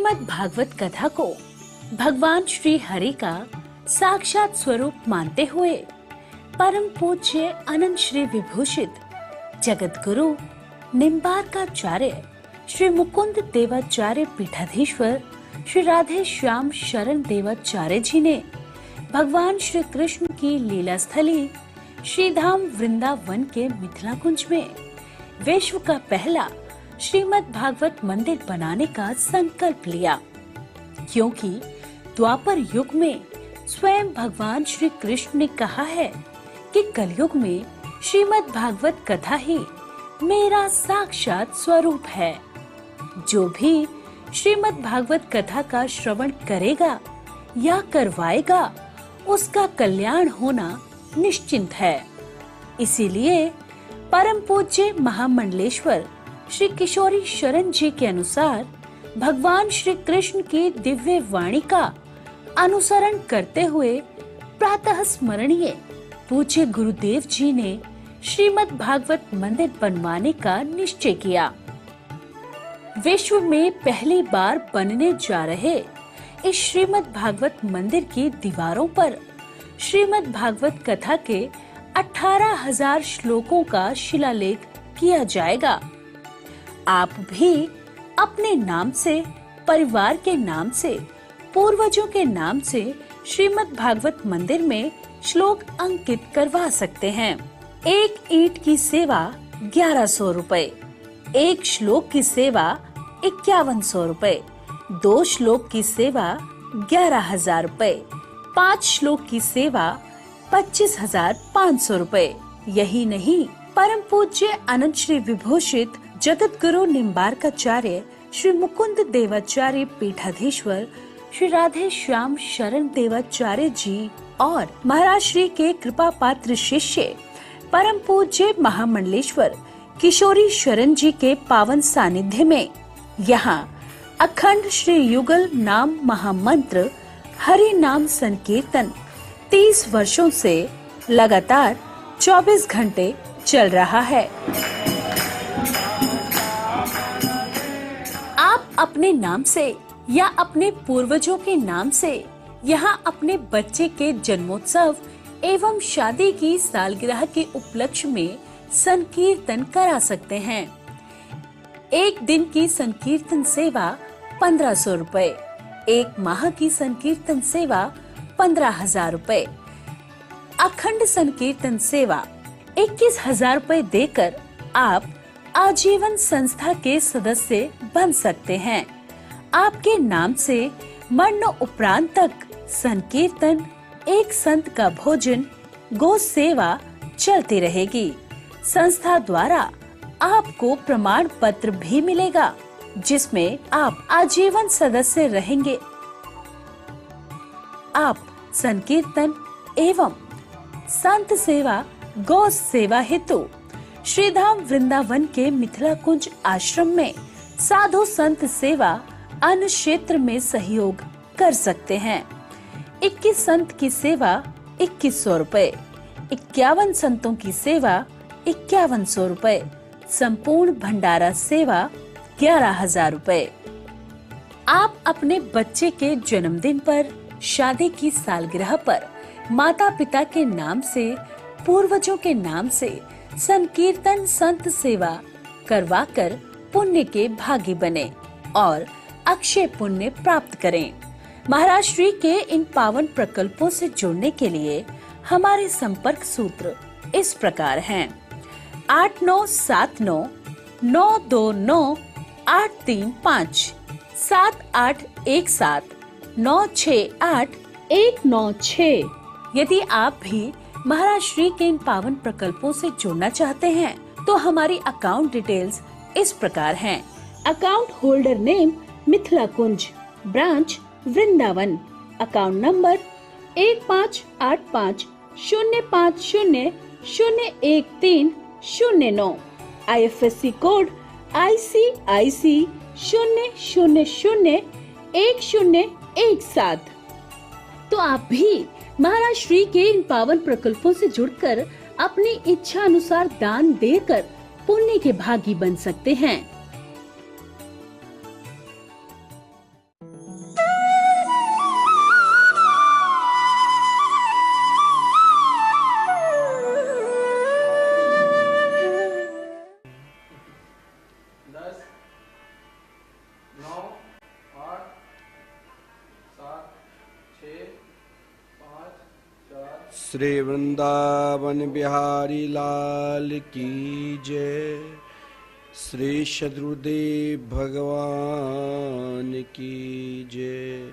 श्रीमद् भागवत कथा को भगवान श्री हरि का साक्षात स्वरूप मानते हुए परम पूज्य अनंत श्री विभूषित जगत गुरु निम्बार्काचार्य श्री मुकुंद देवाचार्य पीठाधीश्वर श्री राधे श्याम शरण देवाचार्य जी ने भगवान श्री कृष्ण की लीला स्थली श्री धाम वृंदावन के मिथिला कुंज में विश्व का पहला श्रीमद् भागवत मंदिर बनाने का संकल्प लिया, क्योंकि द्वापर युग में स्वयं भगवान श्री कृष्ण ने कहा है कि कलयुग में श्रीमद् भागवत कथा ही मेरा साक्षात स्वरूप है। जो भी श्रीमद् भागवत कथा का श्रवण करेगा या करवाएगा उसका कल्याण होना निश्चिंत है। इसीलिए परम पूज्य महामंडलेश्वर श्री किशोरी शरण जी के अनुसार भगवान श्री कृष्ण की दिव्य वाणी का अनुसरण करते हुए प्रातः स्मरणीय पूज्य गुरुदेव जी ने श्रीमद् भागवत मंदिर बनवाने का निश्चय किया। विश्व में पहली बार बनने जा रहे इस श्रीमद् भागवत मंदिर की दीवारों पर श्रीमद् भागवत कथा के 18,000 श्लोकों का शिलालेख किया जाएगा। आप भी अपने नाम से, परिवार के नाम से, पूर्वजों के नाम से श्रीमद् भागवत मंदिर में श्लोक अंकित करवा सकते हैं। एक ईंट की सेवा 1100 रुपए, एक श्लोक की सेवा 5100 रुपए, 2 श्लोक की सेवा 11,000 रुपए, 5 श्लोक की सेवा 25,500 रुपए। यही नहीं, परम पूज्य अनंत श्री विभूषित जगत गुरु निम्बार्काचार्य श्री मुकुंद देवाचार्य पीठाधीश्वर श्री राधे श्याम शरण देवाचार्य जी और महाराज श्री के कृपा पात्र शिष्य परम पूज्य महामंडलेश्वर किशोरी शरण जी के पावन सानिध्य में यहाँ अखंड श्री युगल नाम महामंत्र हरि नाम संकीर्तन 30 वर्षों से लगातार 24 घंटे चल रहा है। आप अपने नाम से या अपने पूर्वजों के नाम से यहाँ अपने बच्चे के जन्मोत्सव एवं शादी की सालगिरह के उपलक्ष्य में संकीर्तन करा सकते हैं। एक दिन की संकीर्तन सेवा 1500 रुपए, एक माह की संकीर्तन सेवा 15,000 रुपए, अखंड संकीर्तन सेवा 21,000 रुपए देकर आप आजीवन संस्था के सदस्य बन सकते हैं। आपके नाम से मरण उपरांत तक संकीर्तन, एक संत का भोजन, गो सेवा चलती रहेगी। संस्था द्वारा आपको प्रमाण पत्र भी मिलेगा जिसमें आप आजीवन सदस्य रहेंगे। आप संकीर्तन एवं संत सेवा, गौ सेवा हेतु श्री धाम वृंदावन के मिथिला कुंज आश्रम में साधु संत सेवा अन्य क्षेत्र में सहयोग कर सकते हैं। 21 संत की सेवा 2100 रुपए, 51 संतों की सेवा 5100 रुपए, संपूर्ण भंडारा सेवा 11,000 रुपए। आप अपने बच्चे के जन्मदिन पर, शादी की सालगिरह पर माता पिता के नाम से, पूर्वजों के नाम से संकीर्तन संत सेवा करवाकर पुण्य के भागी बने और अक्षय पुण्य प्राप्त करें। महाराज श्री के इन पावन प्रकल्पों से जुड़ने के लिए हमारे संपर्क सूत्र इस प्रकार हैं: 8979 929 835, 7817 968 196। यदि आप भी महाराज श्री के इन पावन प्रकल्पों से जुड़ना चाहते हैं तो हमारी अकाउंट डिटेल्स इस प्रकार हैं। Account holder name Mithila Kunj, branch Vrindavan, account number 158505001309, IFSC code ICIC 0001017। तो आप भी महाराज श्री के इन पावन प्रकल्पों से जुड़कर अपनी इच्छा अनुसार दान देकर पुण्य के भागी बन सकते हैं। श्री वृंदावन बिहारी लाल की जय। श्री सद्गुरुदेव भगवान की जय।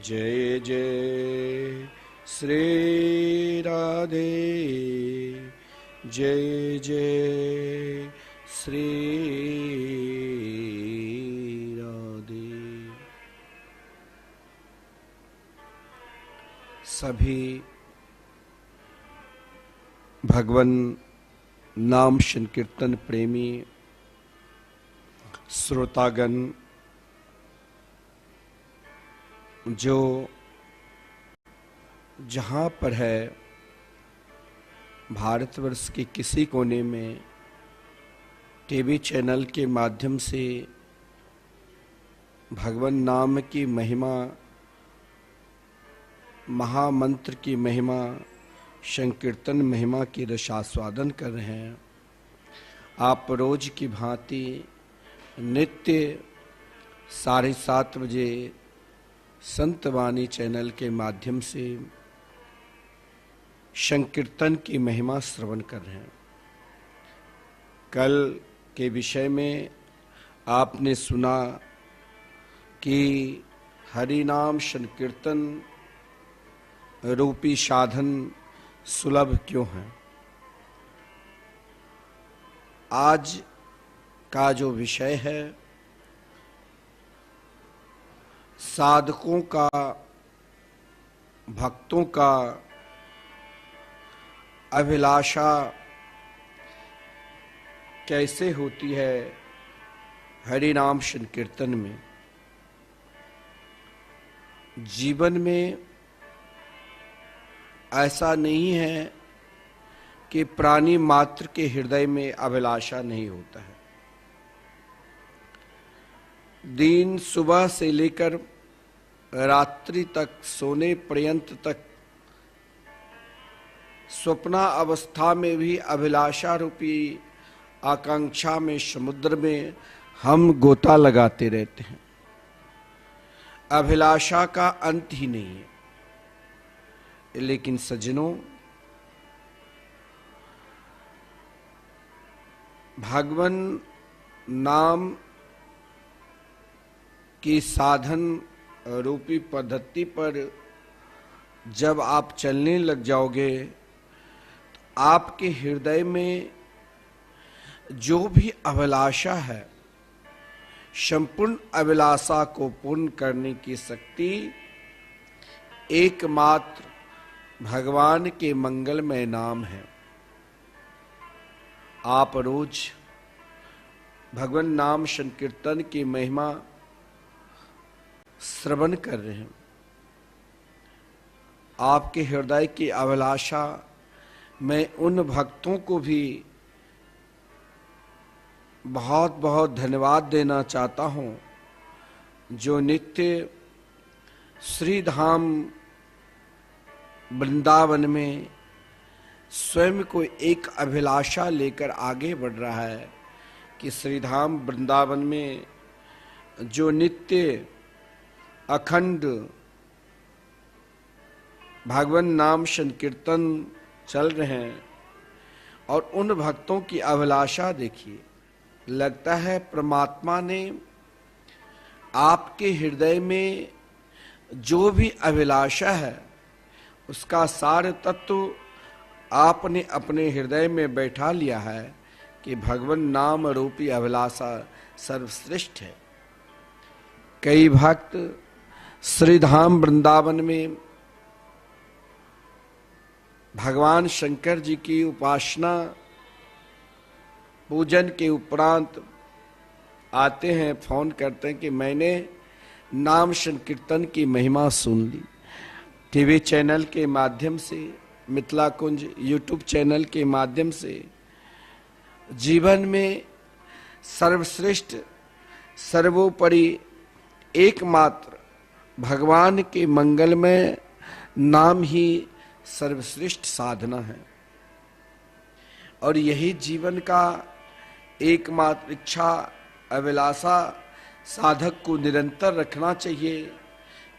जय जय श्री राधे, जय जय श्री राधे। सभी भगवान नाम संकीर्तन प्रेमी श्रोतागण जो जहाँ पर है, भारतवर्ष के किसी कोने में टीवी चैनल के माध्यम से भगवान नाम की महिमा, महामंत्र की महिमा, संकीर्तन महिमा की रसास्वादन कर रहे हैं। आप रोज की भांति नित्य 7:30 बजे संत वाणी चैनल के माध्यम से संकीर्तन की महिमा श्रवण कर रहे हैं। कल के विषय में आपने सुना कि हरि नाम संकीर्तन रूपी साधन सुलभ क्यों है। आज का जो विषय है, साधकों का, भक्तों का अभिलाषा कैसे होती है हरि नाम संकीर्तन में। जीवन में ऐसा नहीं है कि प्राणी मात्र के हृदय में अभिलाषा नहीं होता है। दिन सुबह से लेकर रात्रि तक, सोने पर्यंत तक, स्वप्ना अवस्था में भी अभिलाषा रूपी आकांक्षा में, समुद्र में हम गोता लगाते रहते हैं। अभिलाषा का अंत ही नहीं है। लेकिन सज्जनों, भगवान नाम की साधन रूपी पद्धति पर जब आप चलने लग जाओगे तो आपके हृदय में जो भी अभिलाषा है, संपूर्ण अभिलाषा को पूर्ण करने की शक्ति एकमात्र भगवान के मंगलमय नाम है। आप रोज भगवान नाम संकीर्तन की महिमा श्रवण कर रहे हैं। आपके हृदय की अभिलाषा मैं उन भक्तों को भी बहुत बहुत धन्यवाद देना चाहता हूं जो नित्य श्री धाम वृंदावन में स्वयं को एक अभिलाषा लेकर आगे बढ़ रहा है कि श्रीधाम वृंदावन में जो नित्य अखंड भगवान नाम संकीर्तन चल रहे हैं, और उन भक्तों की अभिलाषा देखिए। लगता है परमात्मा ने आपके हृदय में जो भी अभिलाषा है उसका सार तत्व आपने अपने हृदय में बैठा लिया है कि भगवान नाम रूपी अभिलाषा सर्वश्रेष्ठ है। कई भक्त श्रीधाम वृंदावन में भगवान शंकर जी की उपासना पूजन के उपरांत आते हैं, फोन करते हैं कि मैंने नाम संकीर्तन की महिमा सुन ली। टीवी चैनल के माध्यम से, मिथिला कुंज यूट्यूब चैनल के माध्यम से जीवन में सर्वश्रेष्ठ, सर्वोपरि एकमात्र भगवान के मंगलमय नाम ही सर्वश्रेष्ठ साधना है। और यही जीवन का एकमात्र इच्छा, अभिलाषा साधक को निरंतर रखना चाहिए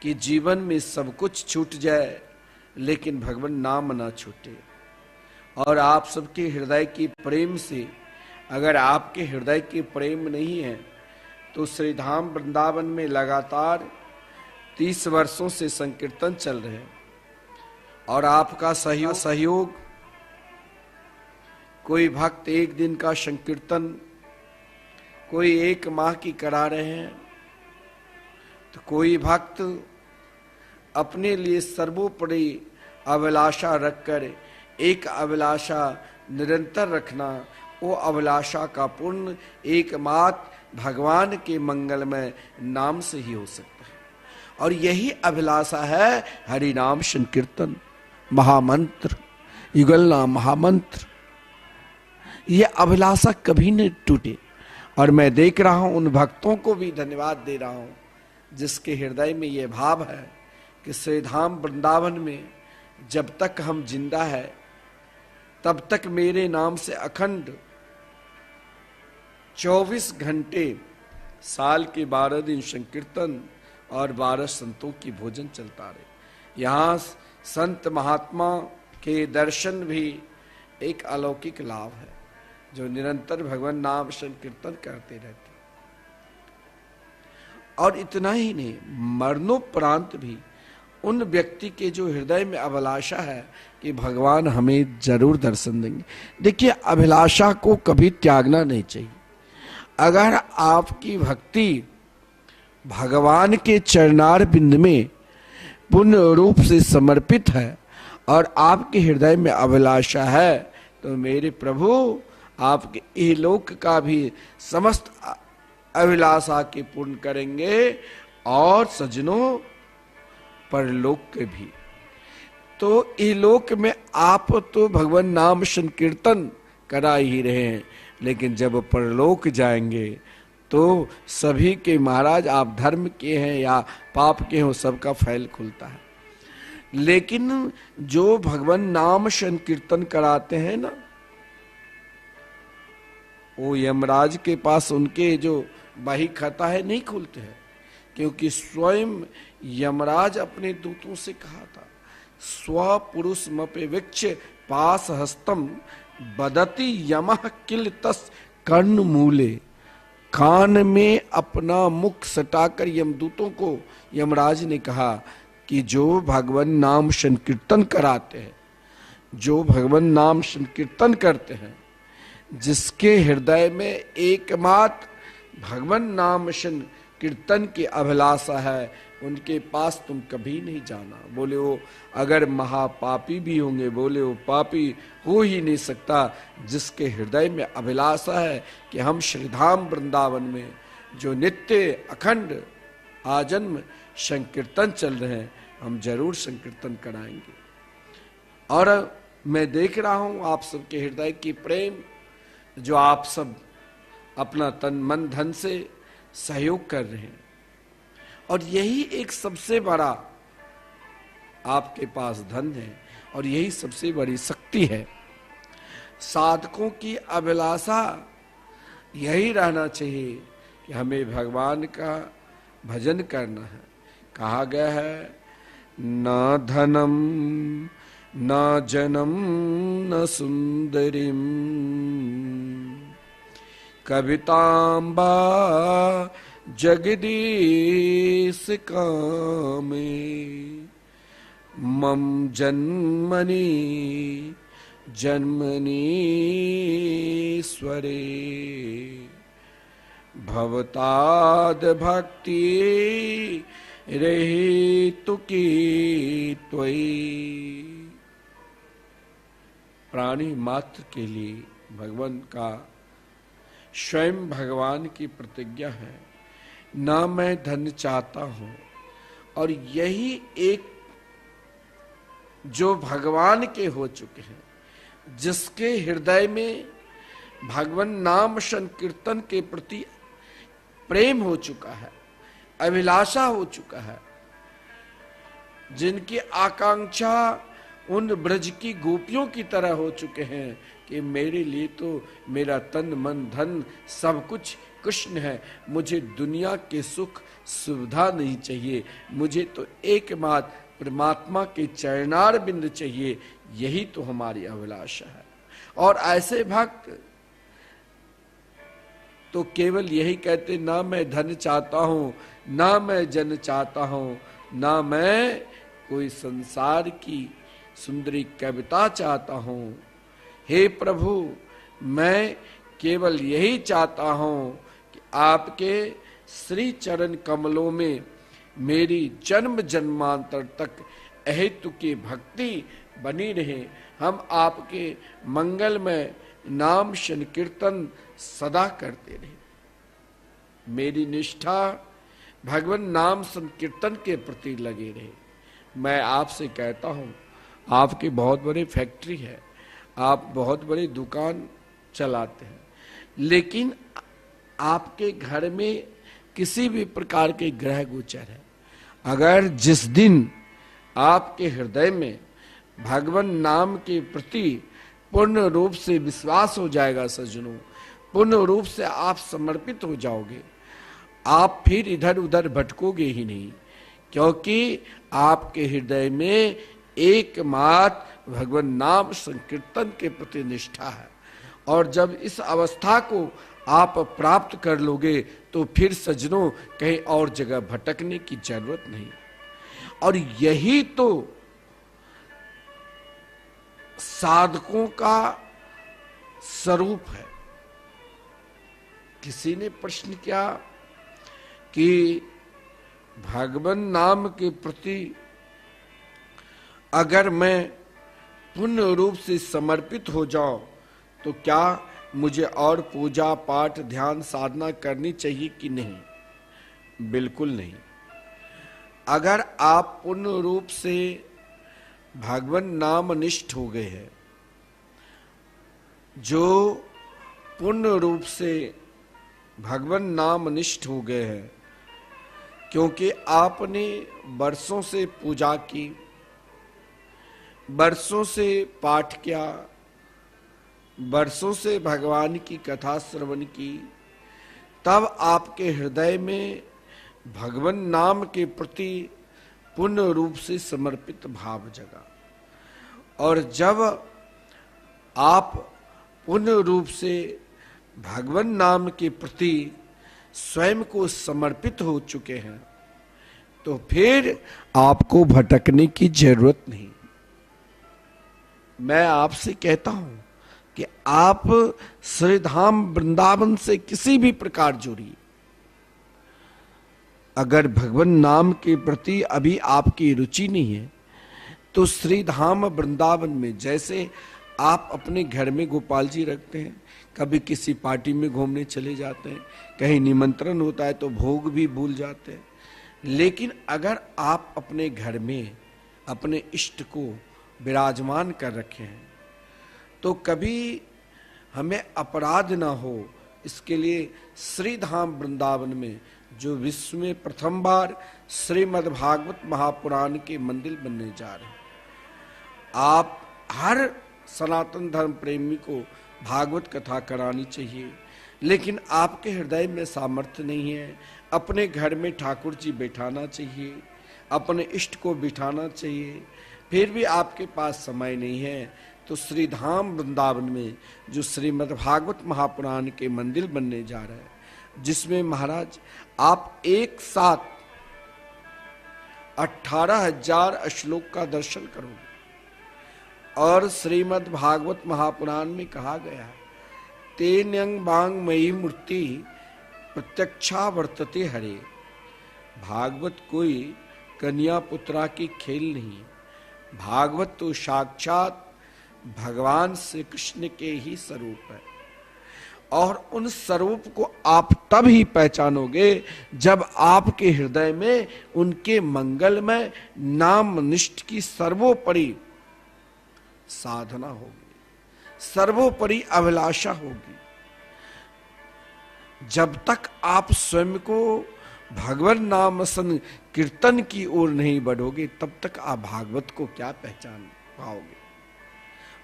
कि जीवन में सब कुछ छूट जाए, लेकिन भगवान नाम ना छूटे। और आप सबके हृदय की प्रेम से, अगर आपके हृदय की प्रेम नहीं है तो श्री धाम वृंदावन में लगातार 30 वर्षों से संकीर्तन चल रहे हैं और आपका सहयोग कोई भक्त एक दिन का संकीर्तन, कोई 1 माह की करा रहे हैं, तो कोई भक्त अपने लिए सर्वोपरि अभिलाषा रखकर एक अभिलाषा निरंतर रखना, वो अभिलाषा का पूर्ण एकमात्र भगवान के मंगलमय नाम से ही हो सकता है। और यही अभिलाषा है हरि नाम संकीर्तन महामंत्र, युगल नाम महामंत्र। ये अभिलाषा कभी नहीं टूटे। और मैं देख रहा हूं, उन भक्तों को भी धन्यवाद दे रहा हूं जिसके हृदय में ये भाव है कि श्री धाम वृंदावन में जब तक हम जिंदा है तब तक मेरे नाम से अखंड 24 घंटे साल के 12 दिन संकीर्तन और 12 संतों की भोजन चलता रहे। यहाँ संत महात्मा के दर्शन भी एक अलौकिक लाभ है, जो निरंतर भगवान नाम संकीर्तन करते रहते। और इतना ही नहीं, मरणोपरांत भी उन व्यक्ति के जो हृदय में अभिलाषा है कि भगवान हमें जरूर दर्शन देंगे। देखिए, अभिलाषा को कभी त्यागना नहीं चाहिए। अगर आपकी भक्ति भगवान के चरणार बिंद में पूर्ण रूप से समर्पित है और आपके हृदय में अभिलाषा है, तो मेरे प्रभु आपके इहलोक का भी समस्त अभिलाषा के पूर्ण करेंगे और सज्जनों परलोक के भी। तो इहलोक में आप तो भगवान नाम संकीर्तन करा ही रहे हैं, लेकिन जब परलोक जाएंगे तो सभी के महाराज आप धर्म के हैं या पाप के हो, सबका फैल खुलता है। लेकिन जो भगवान नाम संकीर्तन कराते हैं ना, वो यमराज के पास उनके जो बही खाता है नहीं खुलते हैं, क्योंकि स्वयं यमराज अपने दूतों से कहा था, स्व पुरुष मपे विक्ष पास हस्तम बदति यमः किल तस् कर्ण मूले। कान में अपना मुख सटाकर यमदूतों को यमराज ने कहा कि जो भगवान नाम संकीर्तन कराते हैं, जो भगवान नाम संकीर्तन करते हैं, जिसके हृदय में एकमात्र भगवान नाम संकीर्तन की अभिलाषा है, उनके पास तुम कभी नहीं जाना। बोले वो अगर महापापी भी होंगे, बोले वो पापी हो ही नहीं सकता जिसके हृदय में अभिलाषा है कि हम श्रीधाम वृंदावन में जो नित्य अखंड आजन्म संकीर्तन चल रहे हैं, हम जरूर संकीर्तन कराएंगे। और मैं देख रहा हूं आप सबके हृदय की प्रेम, जो आप सब अपना तन मन धन से सहयोग कर रहे हैं, और यही एक सबसे बड़ा आपके पास धन है और यही सबसे बड़ी शक्ति है। साधकों की अभिलाषा यही रहना चाहिए कि हमें भगवान का भजन करना है। कहा गया है, न धनम न जनम न सुंदरीम कवितांबा जगदीश कामे मम जन्मनि जन्मनीश्वरे भवताद भक्ति रहितु की त्वयि। प्राणी मात्र के लिए भगवान का, स्वयं भगवान की प्रतिज्ञा है, ना मैं धन चाहता हूं। और यही एक जो भगवान के हो चुके हैं, जिसके हृदय में भगवान नाम संकीर्तन के प्रति प्रेम हो चुका है, अभिलाषा हो चुका है, जिनकी आकांक्षा उन ब्रज की गोपियों की तरह हो चुके हैं कि मेरे लिए तो मेरा तन मन धन सब कुछ कृष्ण है, मुझे दुनिया के सुख सुविधा नहीं चाहिए, मुझे तो एकमात्र परमात्मा के चरणार बिंद चाहिए, यही तो हमारी अभिलाषा है। और ऐसे भक्त तो केवल यही कहते, ना मैं धन चाहता हूं, ना मैं जन चाहता हूं, ना मैं कोई संसार की सुंदरी कविता चाहता हूं। हे प्रभु, मैं केवल यही चाहता हूं कि आपके श्री चरण कमलों में मेरी जन्म जन्मांतर तक अहेतु की भक्ति बनी रहे। हम आपके मंगलमय नाम संकीर्तन सदा करते रहे। मेरी निष्ठा भगवान नाम संकीर्तन के प्रति लगे रहे। मैं आपसे कहता हूं, आपकी बहुत बड़ी फैक्ट्री है, आप बहुत बड़ी दुकान चलाते हैं, लेकिन आपके घर में किसी भी प्रकार के ग्रह गोचर है, अगर जिस दिन आपके हृदय में भगवान नाम के प्रति पूर्ण रूप से विश्वास हो जाएगा सज्जनों, पूर्ण रूप से आप समर्पित हो जाओगे, आप फिर इधर उधर भटकोगे ही नहीं, क्योंकि आपके हृदय में एकमात्र भगवान नाम संकीर्तन के प्रति निष्ठा है। और जब इस अवस्था को आप प्राप्त कर लोगे तो फिर सज्जनों कहीं और जगह भटकने की जरूरत नहीं। और यही तो साधकों का स्वरूप है। किसी ने प्रश्न किया कि भगवान नाम के प्रति अगर मैं पूर्ण रूप से समर्पित हो जाऊं तो क्या मुझे और पूजा पाठ ध्यान साधना करनी चाहिए कि नहीं? बिल्कुल नहीं। अगर आप पूर्ण रूप से भगवान नाम निष्ठ हो गए हैं, जो पूर्ण रूप से भगवान नाम निष्ठ हो गए हैं, क्योंकि आपने वर्षों से पूजा की, वर्षों से पाठ किया, वर्षों से भगवान की कथा श्रवण की, तब आपके हृदय में भगवान नाम के प्रति पूर्ण रूप से समर्पित भाव जगा। और जब आप पूर्ण रूप से भगवान नाम के प्रति स्वयं को समर्पित हो चुके हैं, तो फिर आपको भटकने की जरूरत नहीं। मैं आपसे कहता हूं कि आप श्रीधाम वृंदावन से किसी भी प्रकार जुड़िए। अगर भगवान नाम के प्रति अभी आपकी रुचि नहीं है, तो श्रीधाम वृंदावन में जैसे आप अपने घर में गोपाल जी रखते हैं, कभी किसी पार्टी में घूमने चले जाते हैं, कहीं निमंत्रण होता है तो भोग भी भूल जाते हैं, लेकिन अगर आप अपने घर में अपने इष्ट को विराजमान कर रखे हैं तो कभी हमें अपराध ना हो, इसके लिए श्रीधाम वृंदावन में जो विश्व में प्रथम बार श्रीमद् भागवत महापुराण के मंदिर बनने जा रहे हैं, आप हर सनातन धर्म प्रेमी को भागवत कथा करानी चाहिए। लेकिन आपके हृदय में सामर्थ्य नहीं है, अपने घर में ठाकुर जी बैठाना चाहिए, अपने इष्ट को बिठाना चाहिए, फिर भी आपके पास समय नहीं है, तो श्रीधाम वृंदावन में जो श्रीमद् भागवत महापुराण के मंदिर बनने जा रहे हैं, जिसमें महाराज आप एक साथ 18,000 श्लोक का दर्शन करोगे। और श्रीमद् भागवत महापुराण में कहा गया है, तेन्यंग बांग मयि मूर्ति प्रत्यक्षा वर्तते हरे। भागवत कोई कन्या पुत्रा की खेल नहीं, भागवत तो साक्षात भगवान श्री कृष्ण के ही स्वरूप है। और उन स्वरूप को आप तब ही पहचानोगे जब आपके हृदय में उनके मंगलमय नाम निष्ठ की सर्वोपरि साधना होगी, सर्वोपरि अभिलाषा होगी। जब तक आप स्वयं को भगवान नाम कीर्तन की ओर नहीं बढ़ोगे, तब तक आप भागवत को क्या पहचान पाओगे।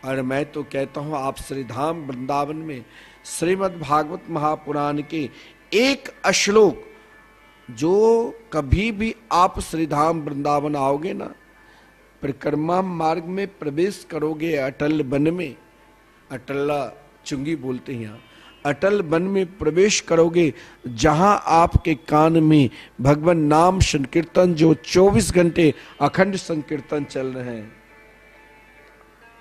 और मैं तो कहता हूं, आप श्रीधाम वृंदावन में श्रीमद् भागवत महापुराण के एक श्लोक, जो कभी भी आप श्रीधाम वृंदावन आओगे ना, परिक्रमा मार्ग में प्रवेश करोगे, अटल वन में, अटल्ला चुंगी बोलते हैं यहाँ, अटल वन में प्रवेश करोगे, जहां आपके कान में भगवान नाम संकीर्तन जो 24 घंटे अखंड संकीर्तन चल रहे हैं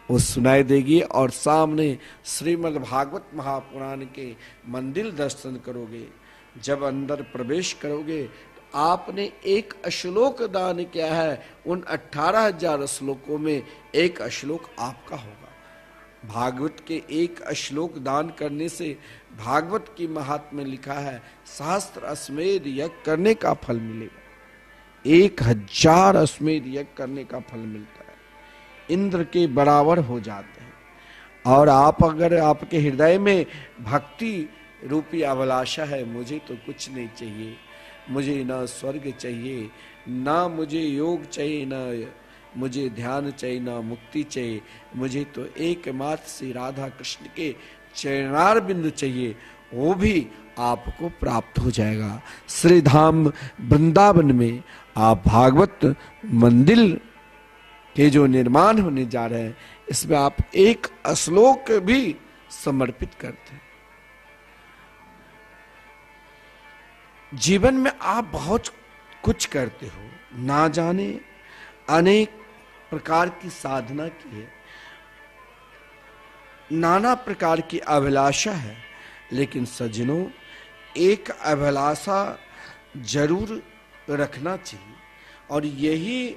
वो सुनाई देगी, और सामने श्रीमद् भागवत महापुराण के मंदिर दर्शन करोगे। जब अंदर प्रवेश करोगे तो आपने एक श्लोक दान किया है, उन 18,000 श्लोकों में एक श्लोक आपका होगा। भागवत के एक श्लोक दान करने से भागवत की महात्म्य लिखा है, सहस्त्र अश्वमेध यज्ञ करने का फल मिलेगा, 1000 अश्वमेध यज्ञ करने का फल मिलता है, इंद्र के बराबर हो जाते हैं। और आप अगर आपके हृदय में भक्ति रूपी अभिलाषा है, मुझे तो कुछ नहीं चाहिए, मुझे ना स्वर्ग चाहिए, ना मुझे योग चाहिए, ना मुझे ध्यान चाहिए, ना मुक्ति चाहिए, मुझे तो एकमात्र श्री राधा कृष्ण के चरणार बिंद चाहिए, वो भी आपको प्राप्त हो जाएगा। श्री धाम वृंदावन में आप भागवत मंदिर के जो निर्माण होने जा रहे हैं, इसमें आप एक श्लोक भी समर्पित करते हैं। जीवन में आप बहुत कुछ करते हो, ना जाने अनेक प्रकार की साधना की है, नाना प्रकार की अभिलाषा है, लेकिन सज्जनों एक अभिलाषा जरूर रखना चाहिए, और यही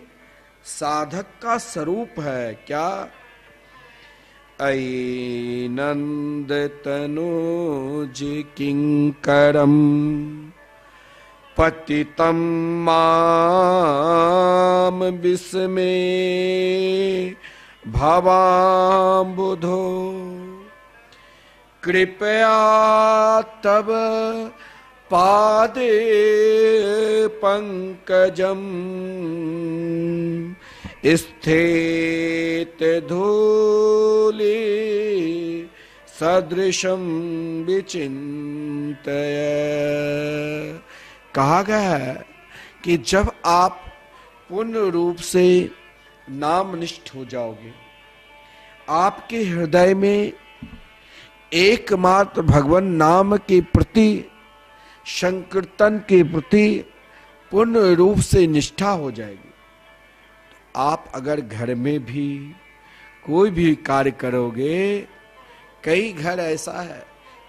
साधक का स्वरूप है। क्या? अयि नंद तनोज किंकरम पतितं माम विस्मे भवाम्बुधो कृपया तब पादे पंकजम स्थित धूलि सदृशम विचिंतय। कहा गया है कि जब आप पूर्ण रूप से नामनिष्ठ हो जाओगे, आपके हृदय में एकमात्र भगवान नाम के प्रति, संकीर्तन के प्रति पूर्ण रूप से निष्ठा हो जाएगी, तो आप अगर घर में भी कोई भी कार्य करोगे, कई घर ऐसा है,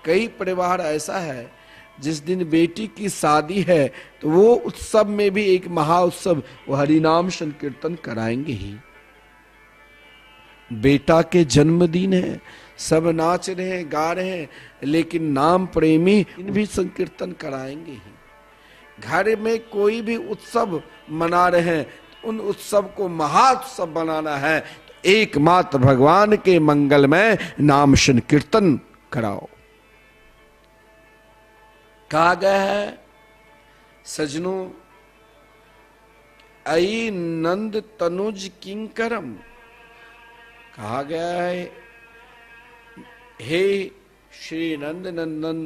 कई परिवार ऐसा है, जिस दिन बेटी की शादी है तो वो उत्सव में भी एक महा उत्सव, वो हरिनाम संकीर्तन कराएंगे ही। बेटा के जन्मदिन है, सब नाच रहे हैं, गा रहे हैं, लेकिन नाम प्रेमी इन भी संकीर्तन कराएंगे ही। घर में कोई भी उत्सव मना रहे हैं, उन उत्सव को महाउत्सव बनाना है तो एकमात्र भगवान के मंगल में नाम संकीर्तन कराओ। कहा गया है सजनों, अयि नंद तनुज किंकरम, कहा गया है हे श्री नंद नंदन,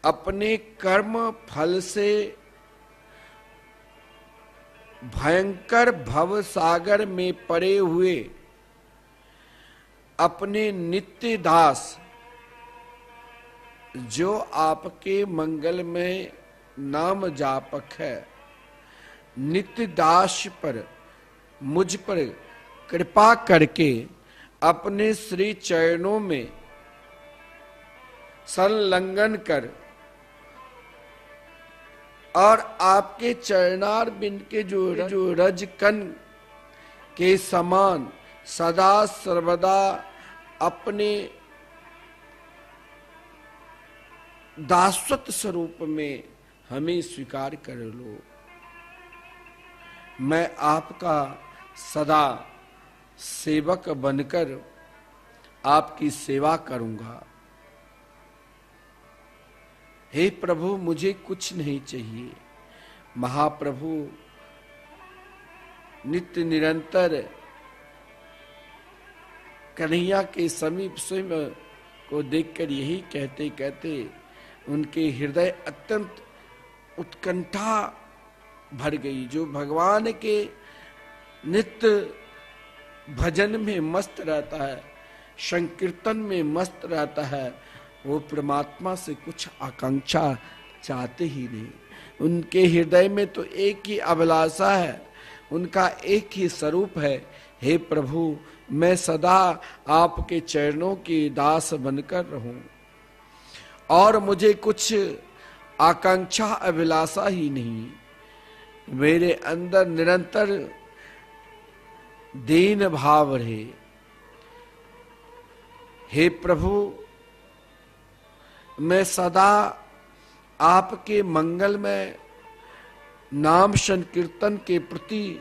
अपने कर्म फल से भयंकर भव सागर में पड़े हुए अपने नित्य दास, जो आपके मंगल में नाम जापक है, नित्य दास पर, मुझ पर कृपा करके अपने श्री चरणों में संलग्न कर, और आपके चरणार बिंद के जो रजकन के समान सदा सर्वदा अपने दासत्व स्वरूप में हमें स्वीकार कर लो। मैं आपका सदा सेवक बनकर आपकी सेवा करूंगा। हे प्रभु, मुझे कुछ नहीं चाहिए। महाप्रभु नित्य निरंतर कन्हैया के समीप स्वयं को देखकर यही कहते कहते उनके हृदय अत्यंत उत्कंठा भर गई। जो भगवान के नित्य भजन में मस्त रहता है, संकीर्तन में मस्त रहता है, वो परमात्मा से कुछ आकांक्षा चाहते ही नहीं। उनके हृदय में तो एक ही अभिलाषा है, उनका एक ही स्वरूप है, हे प्रभु मैं सदा आपके चरणों की दास बनकर रहूं और मुझे कुछ आकांक्षा अभिलाषा ही नहीं। मेरे अंदर निरंतर दीन भाव रहे। हे प्रभु मैं सदा आपके मंगल में नाम संकीर्तन के प्रति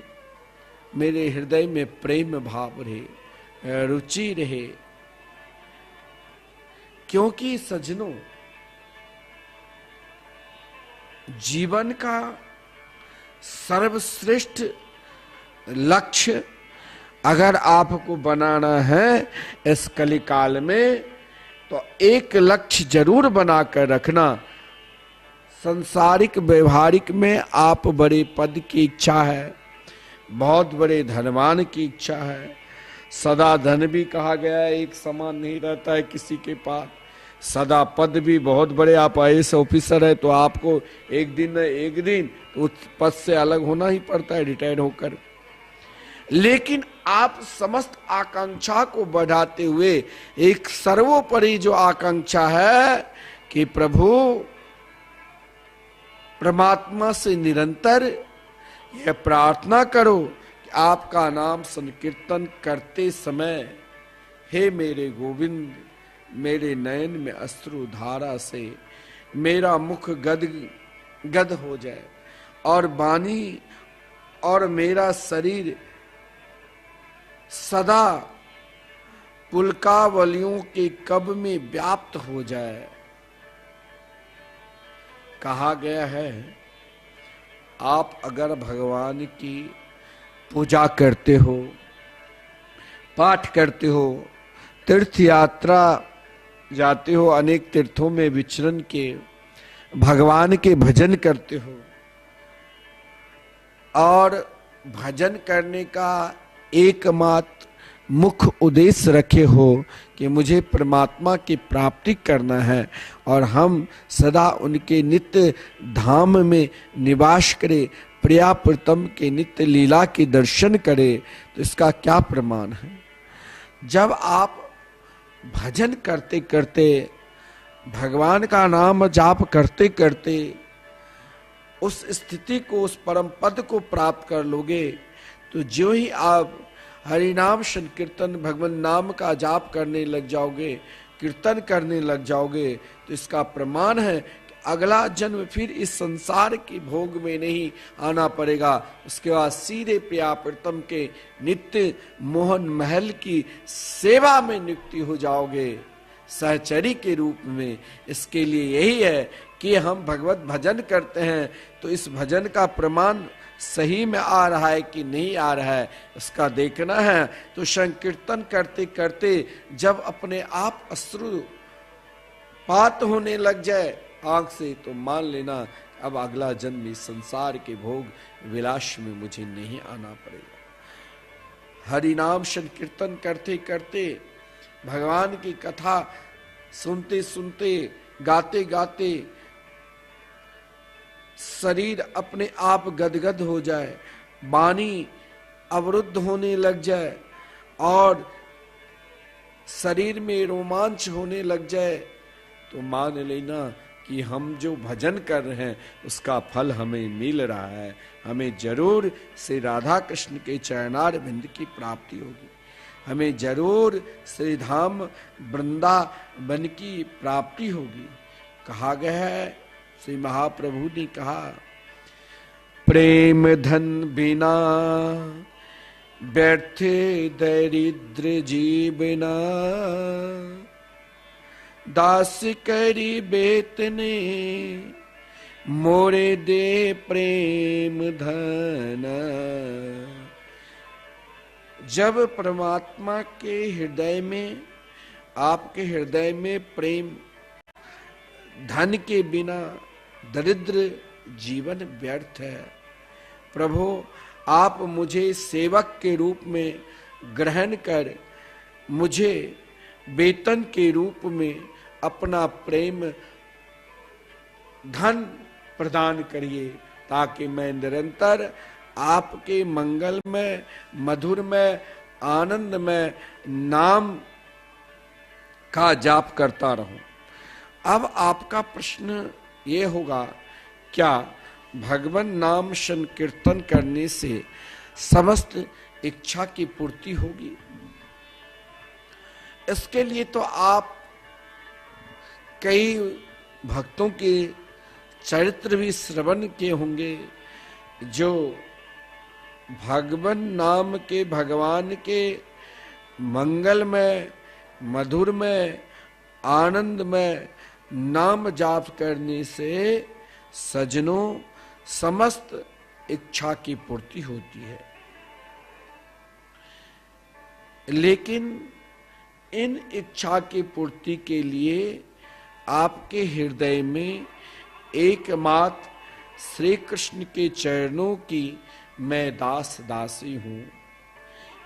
मेरे हृदय में प्रेम भाव रहे, रुचि रहे। क्योंकि सज्जनों, जीवन का सर्वश्रेष्ठ लक्ष्य अगर आपको बनाना है इस कलिकाल में, तो एक लक्ष्य जरूर बनाकर रखना। संसारिक व्यवहारिक में आप बड़े पद की इच्छा है, बहुत बड़े धनवान की इच्छा है। सदा धन भी कहा गया है एक समान नहीं रहता है किसी के पास, सदा पद भी बहुत बड़े, आप आईएएस ऑफिसर है तो आपको एक दिन न एक दिन उस पद से अलग होना ही पड़ता है रिटायर होकर। लेकिन आप समस्त आकांक्षा को बढ़ाते हुए एक सर्वोपरि जो आकांक्षा है कि प्रभु परमात्मा से निरंतर यह प्रार्थना करो कि आपका नाम संकीर्तन करते समय हे मेरे गोविंद, मेरे नयन में अश्रु धारा से मेरा मुख गद हो जाए और वाणी और मेरा शरीर सदा पुलकावलियों के कब में व्याप्त हो जाए। कहा गया है आप अगर भगवान की पूजा करते हो, पाठ करते हो, तीर्थ यात्रा जाते हो, अनेक तीर्थों में विचरण के भगवान के भजन करते हो और भजन करने का एकमात्र मुख्य उद्देश्य रखे हो कि मुझे परमात्मा की प्राप्ति करना है और हम सदा उनके नित्य धाम में निवास करें, प्रिया प्रीतम के नित्य लीला के दर्शन करें, तो इसका क्या प्रमाण है। जब आप भजन करते करते, भगवान का नाम जाप करते करते उस स्थिति को, उस परम पद को प्राप्त कर लोगे, तो जो ही आप हरि नाम संकीर्तन भगवान नाम का जाप करने लग जाओगे, कीर्तन करने लग जाओगे, तो इसका प्रमाण है कि अगला जन्म फिर इस संसार की भोग में नहीं आना पड़ेगा। उसके बाद सीधे प्रिया प्रीतम के नित्य मोहन महल की सेवा में नियुक्ति हो जाओगे, सहचरी के रूप में। इसके लिए यही है कि हम भगवत भजन करते हैं, तो इस भजन का प्रमाण सही में आ रहा है कि नहीं आ रहा है, इसका देखना है। तो संकीर्तन करते करते जब अपने आप अश्रुपात होने लग जाए आंख से, तो मान लेना अब अगला जन्म इस संसार के भोग विलास में मुझे नहीं आना पड़ेगा। हरि नाम संकीर्तन करते करते, भगवान की कथा सुनते सुनते, गाते गाते शरीर अपने आप गदगद हो जाए, वाणी अवरुद्ध होने लग जाए और शरीर में रोमांच होने लग जाए, तो मान लेना कि हम जो भजन कर रहे हैं उसका फल हमें मिल रहा है। हमें जरूर श्री राधा कृष्ण के चरणार बिंद की प्राप्ति होगी, हमें जरूर श्री धाम वृंदावन की प्राप्ति होगी। कहा गया है, श्री महाप्रभु ने कहा, प्रेम धन बिना बैठे दरिद्र जीवना, दास करी बेतने मोरे दे प्रेम धन। जब परमात्मा के हृदय में, आपके हृदय में प्रेम, धन के बिना दरिद्र जीवन व्यर्थ है। प्रभु आप मुझे सेवक के रूप में ग्रहण कर मुझे वेतन के रूप में अपना प्रेम धन प्रदान करिए, ताकि मैं निरंतर आपके मंगल में, मधुर में, आनंद में नाम का जाप करता रहूं। अब आपका प्रश्न ये होगा, क्या भगवान नाम संकीर्तन करने से समस्त इच्छा की पूर्ति होगी? इसके लिए तो आप कई भक्तों के चरित्र भी श्रवण किए होंगे, जो भगवान नाम के, भगवान के मंगल में, मधुर में, आनंद में नाम जाप करने से सजनों समस्त इच्छा की पूर्ति होती है। लेकिन इन इच्छा की पूर्ति के लिए आपके हृदय में एकमात्र श्री कृष्ण के चरणों की मैं दास दासी हूं,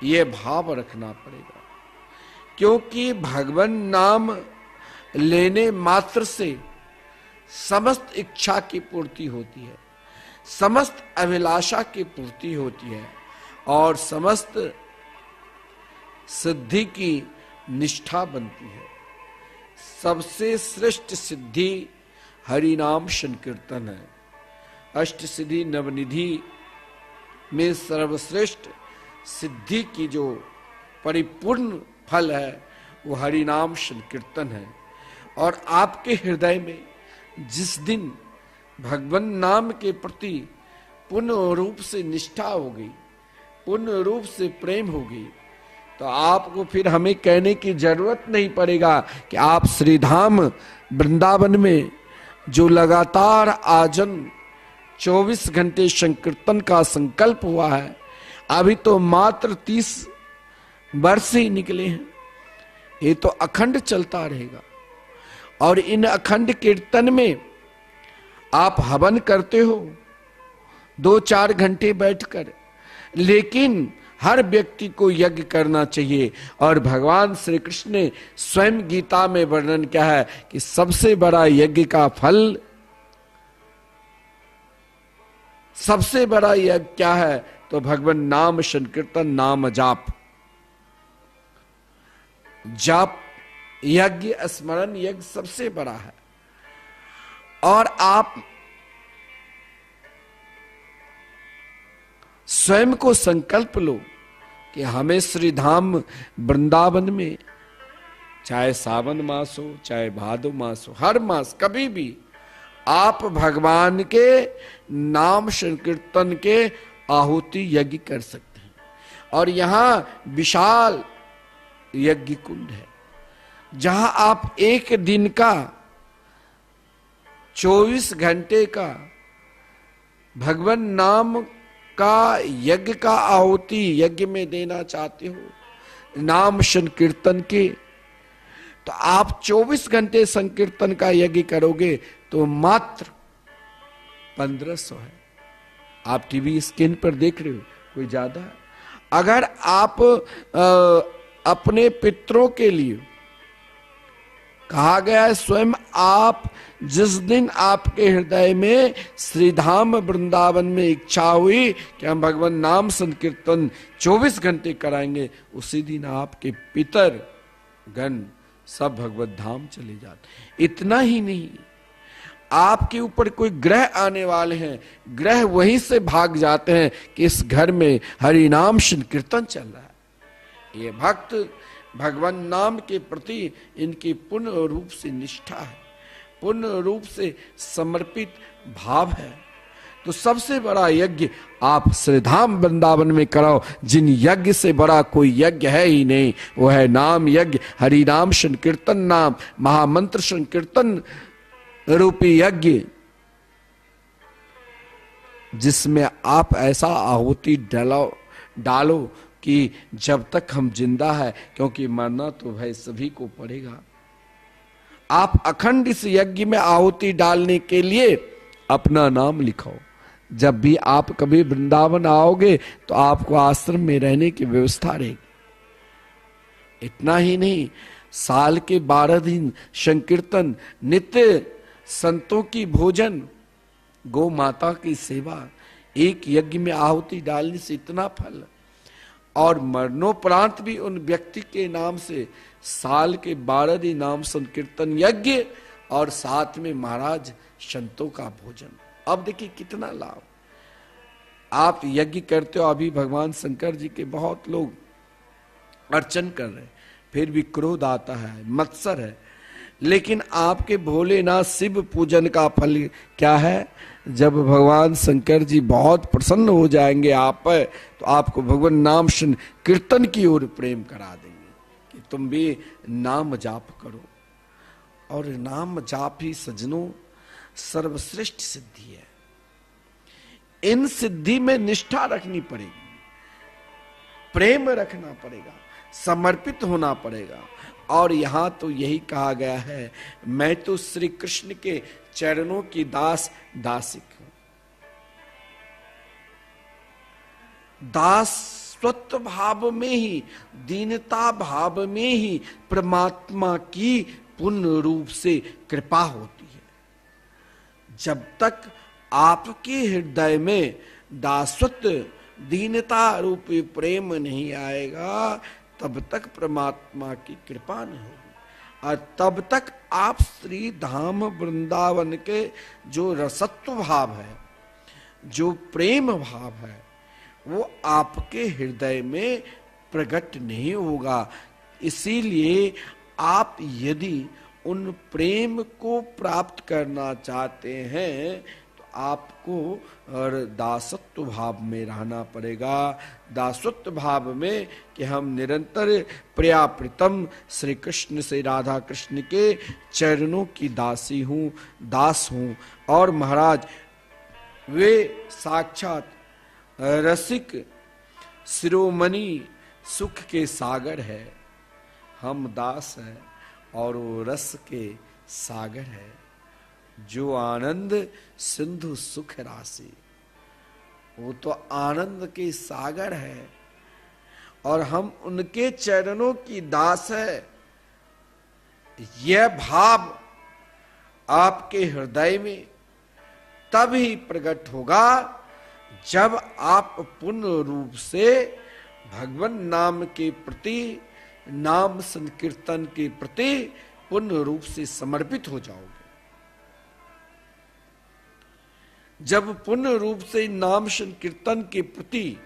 यह भाव रखना पड़ेगा। क्योंकि भगवान नाम लेने मात्र से समस्त इच्छा की पूर्ति होती है, समस्त अभिलाषा की पूर्ति होती है और समस्त सिद्धि की निष्ठा बनती है। सबसे श्रेष्ठ सिद्धि हरि नाम संकीर्तन है। अष्ट सिद्धि नवनिधि में सर्वश्रेष्ठ सिद्धि की जो परिपूर्ण फल है वो हरि नाम संकीर्तन है। और आपके हृदय में जिस दिन भगवान नाम के प्रति पूर्ण रूप से निष्ठा होगी, पूर्ण रूप से प्रेम होगी, तो आपको फिर हमें कहने की जरूरत नहीं पड़ेगा कि आप श्रीधाम वृंदावन में जो लगातार आजन 24 घंटे संकीर्तन का संकल्प हुआ है, अभी तो मात्र 30 वर्ष ही निकले हैं, ये तो अखंड चलता रहेगा। और इन अखंड कीर्तन में आप हवन करते हो 2-4 घंटे बैठकर, लेकिन हर व्यक्ति को यज्ञ करना चाहिए। और भगवान श्री कृष्ण ने स्वयं गीता में वर्णन किया है कि सबसे बड़ा यज्ञ का फल, सबसे बड़ा यज्ञ क्या है? तो भगवान नाम संकीर्तन, नाम जाप। जाप यज्ञ, स्मरण यज्ञ सबसे बड़ा है। और आप स्वयं को संकल्प लो कि हमें श्रीधाम वृंदावन में, चाहे सावन मास हो, चाहे भादो मास हो, हर मास कभी भी आप भगवान के नाम संकीर्तन के आहुति यज्ञ कर सकते हैं। और यहां विशाल यज्ञ कुंड है, जहां आप एक दिन का 24 घंटे का भगवान नाम का यज्ञ का आहुति यज्ञ में देना चाहते हो, नाम संकीर्तन के, तो आप 24 घंटे संकीर्तन का यज्ञ करोगे तो मात्र 1500 है। आप टीवी स्क्रीन पर देख रहे हो, कोई ज्यादा है? अगर आप अपने पितरों के लिए, कहा गया है स्वयं आप जिस दिन आपके हृदय में श्रीधाम वृंदावन में इच्छा हुई कि हम भगवान नाम संकीर्तन 24 घंटे कराएंगे, उसी दिन आपके पितर गण सब भगवत धाम चले जाते। इतना ही नहीं, आपके ऊपर कोई ग्रह आने वाले हैं, ग्रह वहीं से भाग जाते हैं कि इस घर में हरि नाम संकीर्तन चल रहा है। ये भक्त भगवान नाम के प्रति इनकी पूर्ण रूप से निष्ठा है, पूर्ण रूप से समर्पित भाव है। तो सबसे बड़ा यज्ञ आप श्रीधाम वृंदावन में कराओ, जिन यज्ञ से बड़ा कोई यज्ञ है ही नहीं, वो है नाम यज्ञ, हरि नाम संकीर्तन, नाम महामंत्र संकीर्तन रूपी यज्ञ, जिसमें आप ऐसा आहुति डालो कि जब तक हम जिंदा है, क्योंकि मरना तो भाई सभी को पड़ेगा, आप अखंड इस यज्ञ में आहुति डालने के लिए अपना नाम लिखाओ, जब भी आप कभी वृंदावन आओगे तो आपको आश्रम में रहने की व्यवस्था रहेगी। इतना ही नहीं, साल के 12 दिन संकीर्तन, नित्य संतों की भोजन, गौ माता की सेवा, एक यज्ञ में आहुति डालने से इतना फल, और मरणोपरांत भी उन व्यक्ति के नाम से साल के 12 दिन नाम संकीर्तन यज्ञ, और साथ में महाराज संतों का भोजन। अब देखिए कितना लाभ। आप यज्ञ करते हो, अभी भगवान शंकर जी के बहुत लोग अर्चन कर रहे हैं, फिर भी क्रोध आता है, मत्सर है, लेकिन आपके भोलेनाथ शिव पूजन का फल क्या है? जब भगवान शंकर जी बहुत प्रसन्न हो जाएंगे आप पर, तो आपको भगवान नाम कीर्तन की ओर प्रेम करा देंगे कि तुम भी नाम जाप करो। और नाम जाप ही सज्जनों सर्वश्रेष्ठ सिद्धि है। इन सिद्धि में निष्ठा रखनी पड़ेगी, प्रेम रखना पड़ेगा, समर्पित होना पड़ेगा। और यहां तो यही कहा गया है, मैं तो श्री कृष्ण के चरणों की दासिक हूं। दासत्व भाव में ही, दीनता भाव में ही परमात्मा की पूर्ण रूप से कृपा होती है। जब तक आपके हृदय में दासत्व, दीनता रूपी प्रेम नहीं आएगा, तब तक परमात्मा की कृपा नहीं होगी, और तब तक आप श्री धाम वृंदावन के जो रसत्व भाव है, जो प्रेम भाव है, वो आपके हृदय में प्रकट नहीं होगा। इसीलिए आप यदि उन प्रेम को प्राप्त करना चाहते हैं तो आपको और दासत्व भाव में रहना पड़ेगा। दासत्व भाव में कि हम निरंतर प्रिया प्रीतम श्री कृष्ण से, राधा कृष्ण के चरणों की दासी हूं, दास हूं। और महाराज वे साक्षात रसिक शिरोमणि सुख के सागर है, हम दास हैं और वो रस के सागर है। जो आनंद सिंधु सुख राशि, वो तो आनंद के सागर है, और हम उनके चरणों की दास है। यह भाव आपके हृदय में तब ही प्रकट होगा जब आप पूर्ण रूप से भगवान नाम के प्रति, नाम संकीर्तन के प्रति पूर्ण रूप से समर्पित हो जाओगे। जब पूर्ण रूप से नाम संकीर्तन के प्रति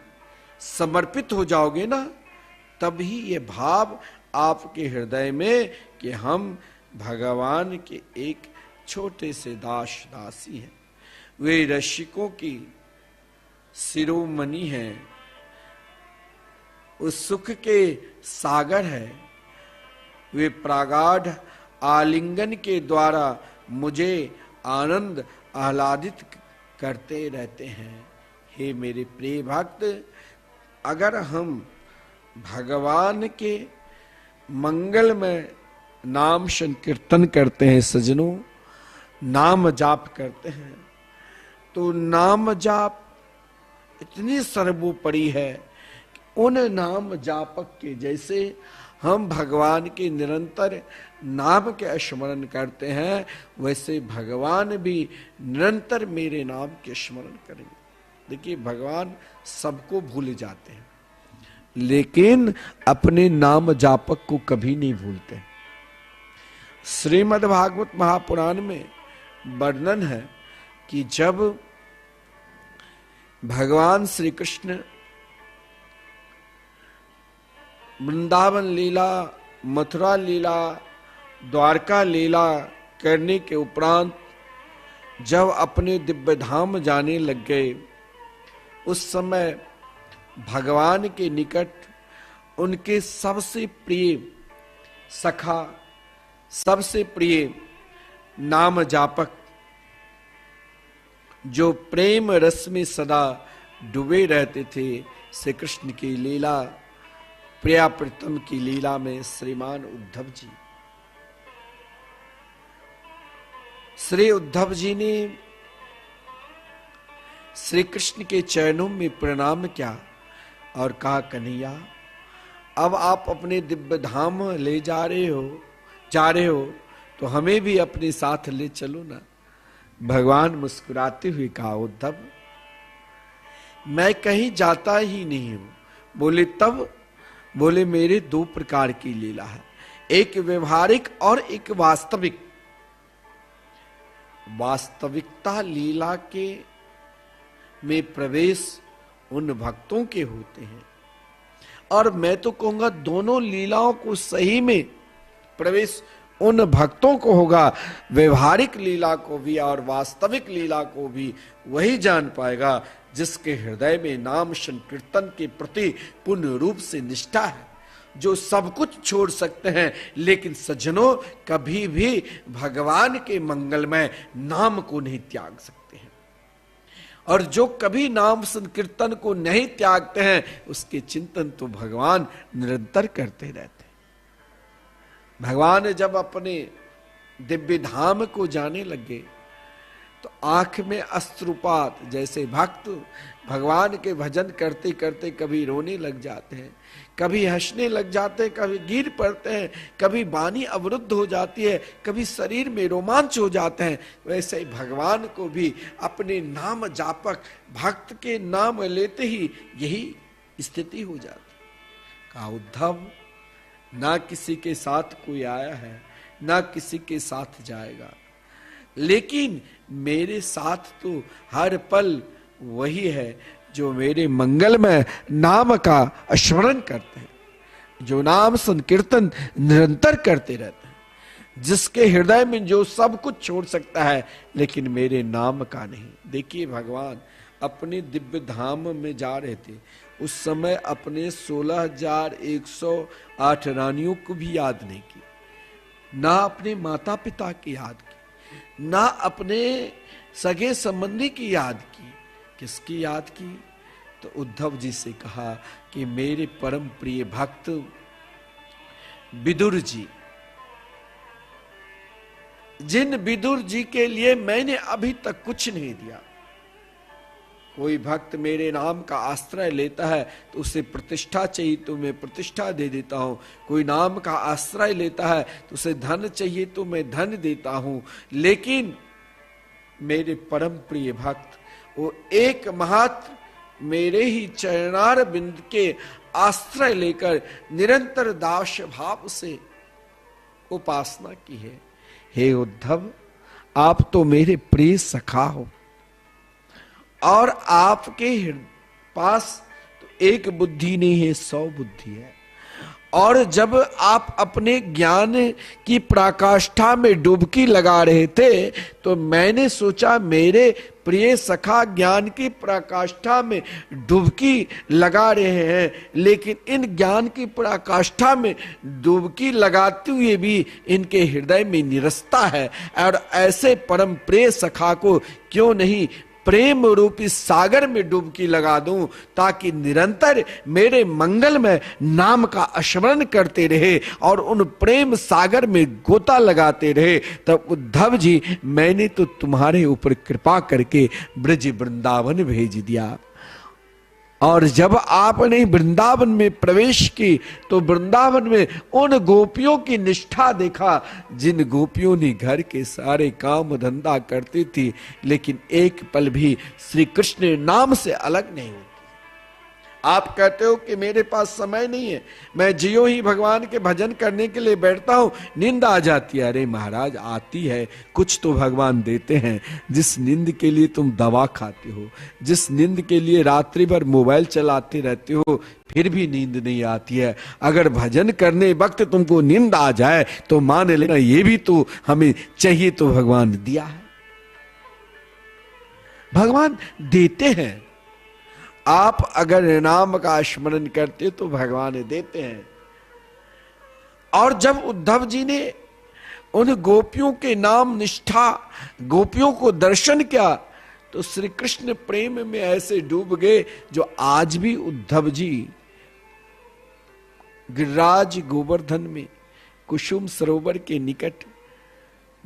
समर्पित हो जाओगे ना, तभी ये भाव आपके हृदय में कि हम भगवान के एक छोटे से दास दासी हैं। वे रसिकों की शिरोमणि हैं, उस सुख के सागर है। वे प्रागाढ़ आलिंगन के द्वारा मुझे आनंद आह्लादित करते रहते हैं। हे मेरे प्रिय भक्त, अगर हम भगवान के मंगलमय नाम संकीर्तन करते हैं सज्जनों, नाम जाप करते हैं, तो नाम जाप इतनी सर्वोपरि है कि उन नाम जापक के जैसे हम भगवान के निरंतर नाम के स्मरण करते हैं, वैसे भगवान भी निरंतर मेरे नाम के स्मरण करेंगे। देखिए, भगवान सबको भूल जाते हैं, लेकिन अपने नाम जापक को कभी नहीं भूलते। श्रीमद् भागवत महापुराण में वर्णन है कि जब भगवान श्री कृष्ण वृंदावन लीला, मथुरा लीला, द्वारका लीला करने के उपरांत जब अपने दिव्य धाम जाने लग गए, उस समय भगवान के निकट उनके सबसे प्रिय सखा, सबसे प्रिय नाम जापक, जो प्रेम रस में सदा डूबे रहते थे, श्री कृष्ण की लीला, प्रिया प्रीतम की लीला में श्रीमान उद्धव जी, श्री उद्धव जी ने श्री कृष्ण के चरणों में प्रणाम किया और कहा, कन्हैया अब आप अपने दिव्य धाम ले जा रहे हो तो हमें भी अपने साथ ले चलो ना। भगवान मुस्कुराते हुए कहा, उद्धव मैं कहीं जाता ही नहीं हूं। बोले तब? बोले मेरे दो प्रकार की लीला है, एक व्यवहारिक और एक वास्तविक। वास्तविकता लीला के में प्रवेश उन भक्तों के होते हैं, और मैं तो कहूंगा दोनों लीलाओं को सही में प्रवेश उन भक्तों को होगा। व्यवहारिक लीला को भी और वास्तविक लीला को भी वही जान पाएगा जिसके हृदय में नाम संकीर्तन के प्रति पूर्ण रूप से निष्ठा है, जो सब कुछ छोड़ सकते हैं लेकिन सज्जनों कभी भी भगवान के मंगलमय नाम को नहीं त्याग सकते हैं, और जो कभी नाम संकीर्तन को नहीं त्यागते हैं उसके चिंतन तो भगवान निरंतर करते रहते हैं। भगवान जब अपने दिव्य धाम को जाने लगे तो आंख में अश्रुपात, जैसे भक्त भगवान के भजन करते करते कभी रोने लग जाते हैं, कभी हंसने लग जाते हैं, कभी गिर पड़ते हैं, कभी वाणी अवरुद्ध हो जाती है, कभी शरीर में रोमांच हो जाते हैं, वैसे ही भगवान को भी अपने नाम जापक भक्त के नाम लेते ही यही स्थिति हो जाती। कहा, उद्धव ना किसी के साथ कोई आया है ना किसी के साथ जाएगा, लेकिन मेरे साथ तो हर पल वही है जो मेरे मंगलमय नाम का स्मरण करते हैं, जो नाम संकीर्तन निरंतर करते रहते हैं, जिसके हृदय में जो सब कुछ छोड़ सकता है लेकिन मेरे नाम का नहीं। देखिए भगवान अपने दिव्य धाम में जा रहे थे, उस समय अपने 16,108 रानियों को भी याद नहीं की, ना अपने माता पिता की याद की, ना अपने सगे संबंधी की याद की। किसकी याद की? तो उद्धव जी से कहा कि मेरे परम प्रिय भक्त विदुर जी, जिन विदुर जी के लिए मैंने अभी तक कुछ नहीं दिया। कोई भक्त मेरे नाम का आश्रय लेता है तो उसे प्रतिष्ठा चाहिए तो मैं प्रतिष्ठा दे देता हूं, कोई नाम का आश्रय लेता है तो उसे धन चाहिए तो मैं धन देता हूं, लेकिन मेरे परम प्रिय भक्त वो एकमात्र मेरे ही चरणार बिंद के आश्रय लेकर निरंतर दास भाव से उपासना की है। हे उद्धव, आप तो मेरे प्रिय सखा हो, और आपके पास तो एक बुद्धि नहीं है, 100 बुद्धि है। और जब आप अपने ज्ञान की पराकाष्ठा में डुबकी लगा रहे थे तो मैंने सोचा मेरे प्रिय सखा ज्ञान की पराकाष्ठा में डुबकी लगा रहे हैं, लेकिन इन ज्ञान की पराकाष्ठा में डुबकी लगाते हुए भी इनके हृदय में निरस्ता है, और ऐसे परम प्रिय सखा को क्यों नहीं प्रेम रूपी सागर में डुबकी लगा दूं, ताकि निरंतर मेरे मंगल में नाम का स्मरण करते रहे और उन प्रेम सागर में गोता लगाते रहे। तब उद्धव जी, मैंने तो तुम्हारे ऊपर कृपा करके ब्रज वृंदावन भेज दिया, और जब आपने वृंदावन में प्रवेश की तो वृंदावन में उन गोपियों की निष्ठा देखा जिन गोपियों ने घर के सारे काम धंधा करती थी, लेकिन एक पल भी श्री कृष्ण नाम से अलग नहीं होती। आप कहते हो कि मेरे पास समय नहीं है, मैं जियो ही भगवान के भजन करने के लिए बैठता हूं, नींद आ जाती है। अरे महाराज, आती है, कुछ तो भगवान देते हैं। जिस नींद के लिए तुम दवा खाते हो, जिस नींद के लिए रात्रि भर मोबाइल चलाते रहते हो, फिर भी नींद नहीं आती है, अगर भजन करने वक्त तुमको नींद आ जाए तो मान लेना ये भी तो हमें चाहिए, तो भगवान दिया है। भगवान देते हैं। आप अगर नाम का स्मरण करते तो भगवान देते हैं। और जब उद्धव जी ने उन गोपियों के नाम निष्ठा गोपियों को दर्शन किया तो श्री कृष्ण प्रेम में ऐसे डूब गए जो आज भी उद्धव जी गिरिराज गोवर्धन में कुसुम सरोवर के निकट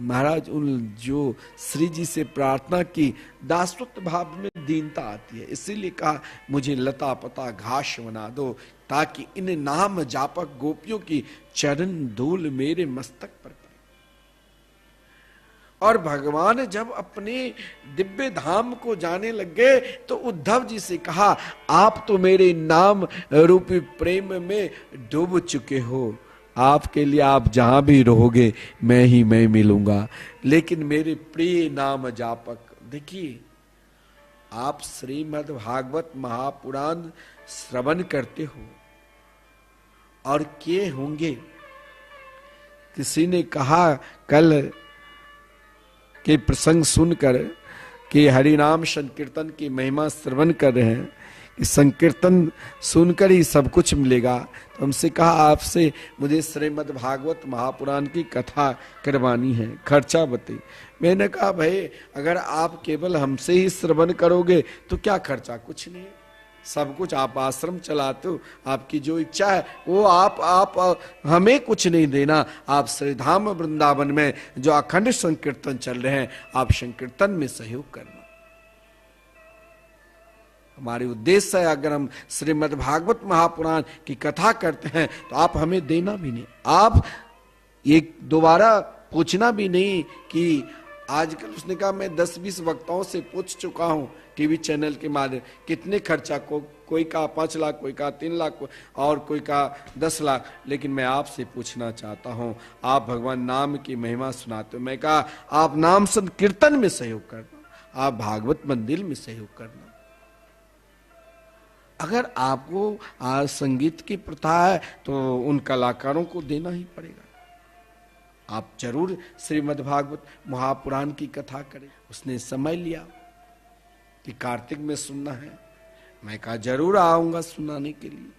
महाराज उन जो श्री जी से प्रार्थना की, दासत्व भाव में दीनता आती है, इसीलिए कहा मुझे लता पता घास बना दो, ताकि इन नाम जापक गोपियों की चरण धूल मेरे मस्तक पर पड़े। और भगवान जब अपने दिव्य धाम को जाने लग गए तो उद्धव जी से कहा, आप तो मेरे नाम रूपी प्रेम में डूब चुके हो, आपके लिए आप जहां भी रहोगे मैं मिलूंगा। लेकिन मेरे प्रिय नाम जापक, देखिए आप श्रीमद् भागवत महापुराण श्रवण करते हो और किए होंगे। किसी ने कहा कल के प्रसंग सुनकर कि हरिनाम संकीर्तन की महिमा श्रवण कर रहे हैं कि संकीर्तन सुनकर ही सब कुछ मिलेगा, तो हमसे कहा आपसे मुझे श्रीमद् भागवत महापुराण की कथा करवानी है, खर्चा बताइए। मैंने कहा भाई अगर आप केवल हमसे ही श्रवण करोगे तो क्या खर्चा, कुछ नहीं है, सब कुछ आप आश्रम चलाते हो, आपकी जो इच्छा है वो आप हमें कुछ नहीं देना। आप श्रीधाम वृंदावन में जो अखंड संकीर्तन चल रहे हैं आप संकीर्तन में सहयोग करना। हमारे उद्देश्य है, अगर हम श्रीमद् भागवत महापुराण की कथा करते हैं तो आप हमें देना भी नहीं, आप ये दोबारा पूछना भी नहीं कि आजकल उसने कहा मैं 10-20 वक्ताओं से पूछ चुका हूं टीवी चैनल के माध्यम कितने खर्चा को, कोई का 5 लाख, कोई का 3 लाख और कोई का 10 लाख, लेकिन मैं आपसे पूछना चाहता हूं, आप भगवान नाम की महिमा सुनाते हो, मैं कहा आप नाम संकीर्तन में सहयोग करना, आप भागवत मंदिर में सहयोग करना। अगर आपको संगीत की प्रथा है तो उन कलाकारों को देना ही पड़ेगा। आप जरूर श्रीमद् भागवत महापुराण की कथा करें। उसने समय लिया कि कार्तिक में सुनना है, मैं कहा जरूर आऊंगा सुनाने के लिए।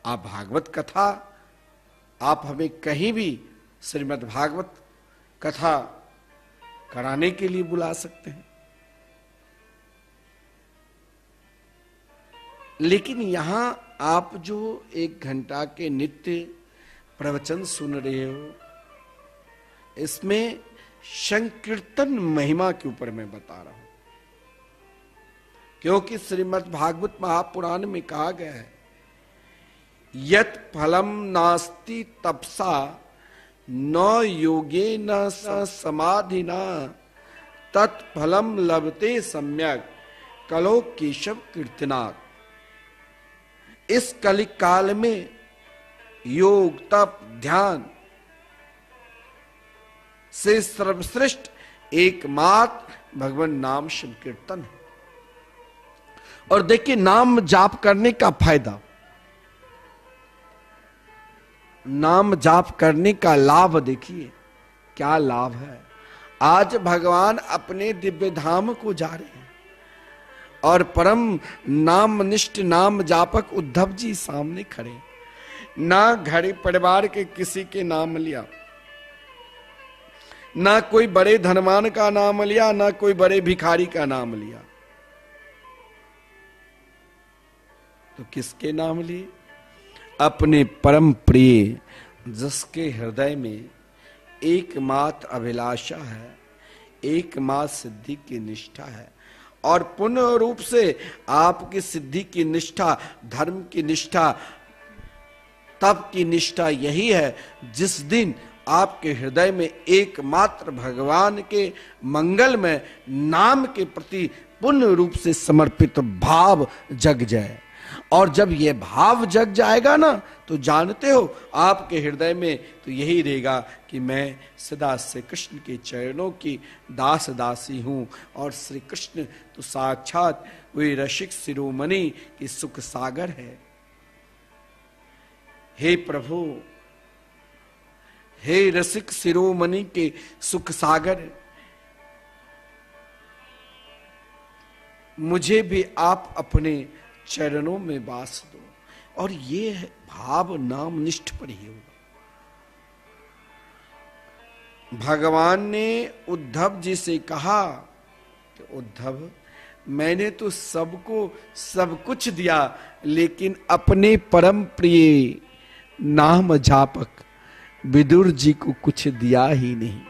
आप भागवत कथा आप हमें कहीं भी श्रीमद् भागवत कथा कराने के लिए बुला सकते हैं, लेकिन यहां आप जो 1 घंटा के नित्य प्रवचन सुन रहे हो इसमें संकीर्तन महिमा के ऊपर मैं बता रहा हूं, क्योंकि श्रीमद् भागवत महापुराण में कहा गया है यत् फलम नास्ति तपसा न योगेन समाधिना तत्फलम लभते सम्यक कलो केशव कीर्तनात्। इस कलिक काल में योग तप ध्यान से सर्वश्रेष्ठ एकमात्र भगवान नाम संकीर्तन है। और देखिए नाम जाप करने का फायदा, नाम जाप करने का लाभ देखिए क्या लाभ है। आज भगवान अपने दिव्य धाम को जा रहे हैं और परम नामनिष्ठ नाम जापक उद्धव जी सामने खड़े, ना घर परिवार के किसी के नाम लिया, ना कोई बड़े धनवान का नाम लिया, ना कोई बड़े भिखारी का नाम लिया, तो किसके नाम लिए? अपने परम प्रिय जिसके हृदय में एकमात्र अभिलाषा है, एकमात्र सिद्धि की निष्ठा है। और पूर्ण रूप से आपकी सिद्धि की निष्ठा, धर्म की निष्ठा, तप की निष्ठा यही है जिस दिन आपके हृदय में एकमात्र भगवान के मंगल में नाम के प्रति पूर्ण रूप से समर्पित भाव जग जाए। और जब ये भाव जग जाएगा ना तो जानते हो आपके हृदय में तो यही रहेगा कि मैं सदा श्री कृष्ण के चरणों की दास दासी हूं और श्री कृष्ण तो साक्षात वे रसिक शिरोमणि की सुख सागर है। हे प्रभु, हे रसिक शिरोमणि के सुख सागर, मुझे भी आप अपने चरणों में वास दो। और ये भाव नाम निष्ठ पर ही होगा। भगवान ने उद्धव जी से कहा कि उद्धव, मैंने तो सबको सब कुछ दिया, लेकिन अपने परम प्रिय नाम जापक विदुर जी को कुछ दिया ही नहीं।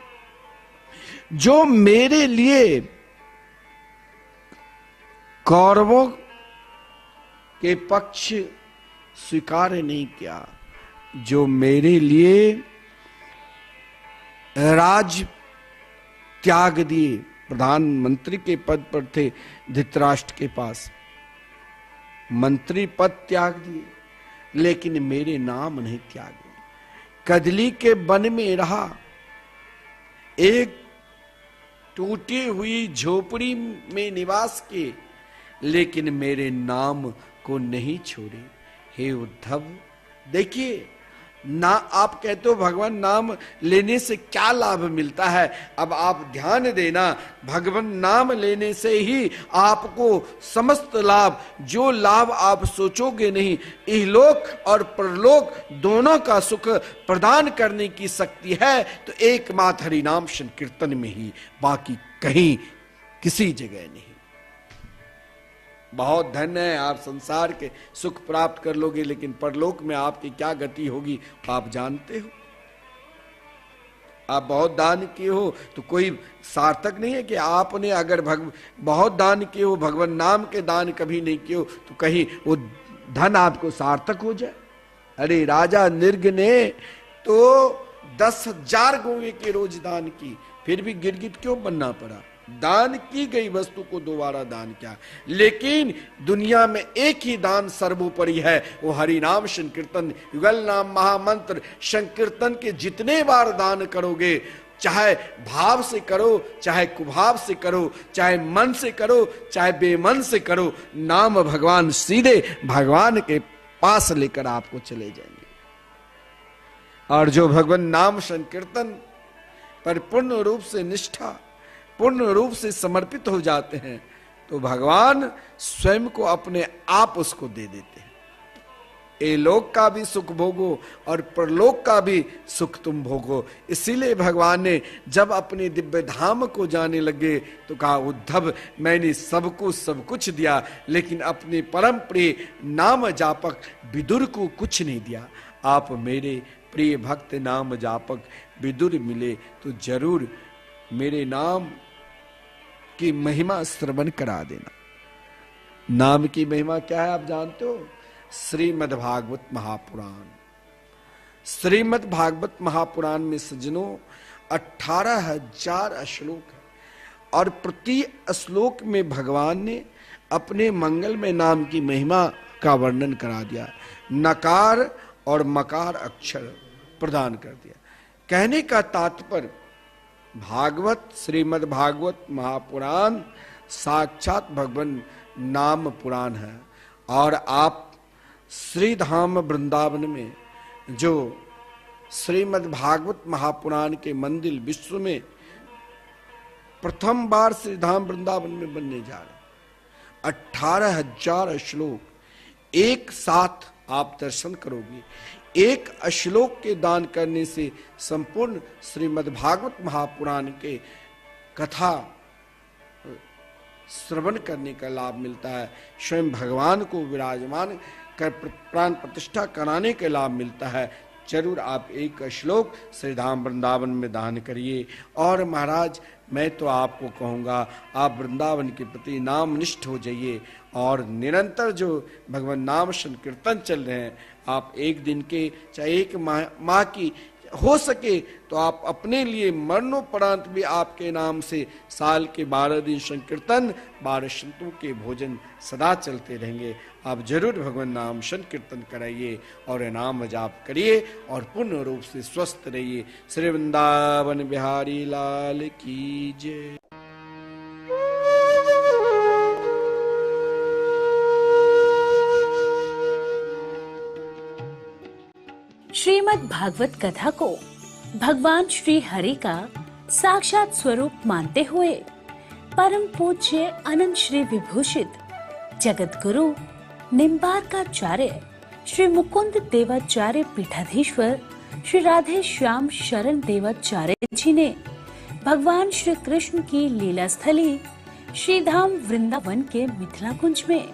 जो मेरे लिए कौरवों के पक्ष स्वीकार नहीं किया, जो मेरे लिए राज त्याग दिए, प्रधानमंत्री के पद पर थे धृतराष्ट्र के पास, मंत्री पद त्याग दिए, लेकिन मेरे नाम नहीं त्यागे। कदली के वन में रहा, एक टूटी हुई झोपड़ी में निवास किए, लेकिन मेरे नाम को नहीं छोड़े। हे उद्धव, देखिए ना, आप कहते हो भगवान नाम लेने से क्या लाभ मिलता है। अब आप ध्यान देना, भगवान नाम लेने से ही आपको समस्त लाभ, जो लाभ आप सोचोगे नहीं, इहलोक और परलोक दोनों का सुख प्रदान करने की शक्ति है तो एकमात्र हरिनाम संकीर्तन में ही, बाकी कहीं किसी जगह नहीं। बहुत धन्य है, आप संसार के सुख प्राप्त कर लोगे, लेकिन परलोक में आपकी क्या गति होगी आप जानते हो। आप बहुत दान किए हो तो कोई सार्थक नहीं है कि आपने अगर बहुत दान किए हो, भगवान नाम के दान कभी नहीं किए हो, तो कहीं वो धन आपको सार्थक हो जाए। अरे राजा निर्ग ने तो 10,000 गौएं के रोज दान की, फिर भी गिरगिट क्यों बनना पड़ा। दान की गई वस्तु को दोबारा दान किया। लेकिन दुनिया में एक ही दान सर्वोपरि है, वो हरि नाम संकीर्तन, युगल नाम महामंत्र संकीर्तन के जितने बार दान करोगे, चाहे भाव से करो, चाहे कुभाव से करो, चाहे मन से करो, चाहे बेमन से करो, नाम भगवान सीधे भगवान के पास लेकर आपको चले जाएंगे। और जो भगवान नाम संकीर्तन पर पूर्ण रूप से निष्ठा, पूर्ण रूप से समर्पित हो जाते हैं, तो भगवान स्वयं को अपने आप उसको दे देते हैं। ए लोक का भी सुख भोगो और परलोक का भी सुख तुम भोगो। इसीलिए भगवान ने जब अपने दिव्य धाम को जाने लगे तो कहा, उद्धव मैंने सबको सब कुछ दिया, लेकिन अपने परम प्रिय नाम जापक विदुर को कुछ नहीं दिया। आप मेरे प्रिय भक्त नाम जापक विदुर मिले तो जरूर मेरे नाम की महिमा श्रवण करा देना। नाम की महिमा क्या है आप जानते हो? श्रीमद् भागवत महापुराण। श्रीमद् भागवत महापुराण में सज्जनों 18,000 श्लोक है और प्रति श्लोक में भगवान ने अपने मंगलमय नाम की महिमा का वर्णन करा दिया। नकार और मकार अक्षर प्रदान कर दिया। कहने का तात्पर्य, भागवत श्रीमद् भागवत महापुराण साक्षात भगवान नाम पुराण है। और आप श्री धाम वृंदावन में जो श्रीमद् भागवत महापुराण के मंदिर विश्व में प्रथम बार श्री धाम वृंदावन में बनने जा रहे, 18,000 श्लोक एक साथ आप दर्शन करोगे। एक श्लोक के दान करने से संपूर्ण श्रीमद् भागवत महापुराण के कथा श्रवण करने का लाभ मिलता है। स्वयं भगवान को विराजमान कर प्राण प्रतिष्ठा कराने का लाभ मिलता है। जरूर आप एक श्लोक श्री धाम वृंदावन में दान करिए। और महाराज मैं तो आपको कहूँगा, आप वृंदावन के प्रति नाम निष्ठ हो जाइए और निरंतर जो भगवान नाम संकीर्तन चल रहे हैं, आप एक दिन के चाहे एक माह की हो सके तो आप अपने लिए मरणोपरांत भी आपके नाम से साल के 12 दिन संकीर्तन, 12 संतों के भोजन सदा चलते रहेंगे। आप जरूर भगवान नाम संकीर्तन कराइए और नाम जाप करिए और पूर्ण रूप से स्वस्थ रहिए। श्री वृंदावन बिहारी लाल की जय। श्रीमद् भागवत कथा को भगवान श्री हरि का साक्षात स्वरूप मानते हुए परम पूज्य अनंत श्री विभूषित जगत गुरु निम्बार्काचार्य श्री मुकुंद देवाचार्य पीठाधीश्वर श्री राधे श्याम शरण देवाचार्य जी ने भगवान श्री कृष्ण की लीला स्थली श्री धाम वृंदावन के मिथिला कुंज में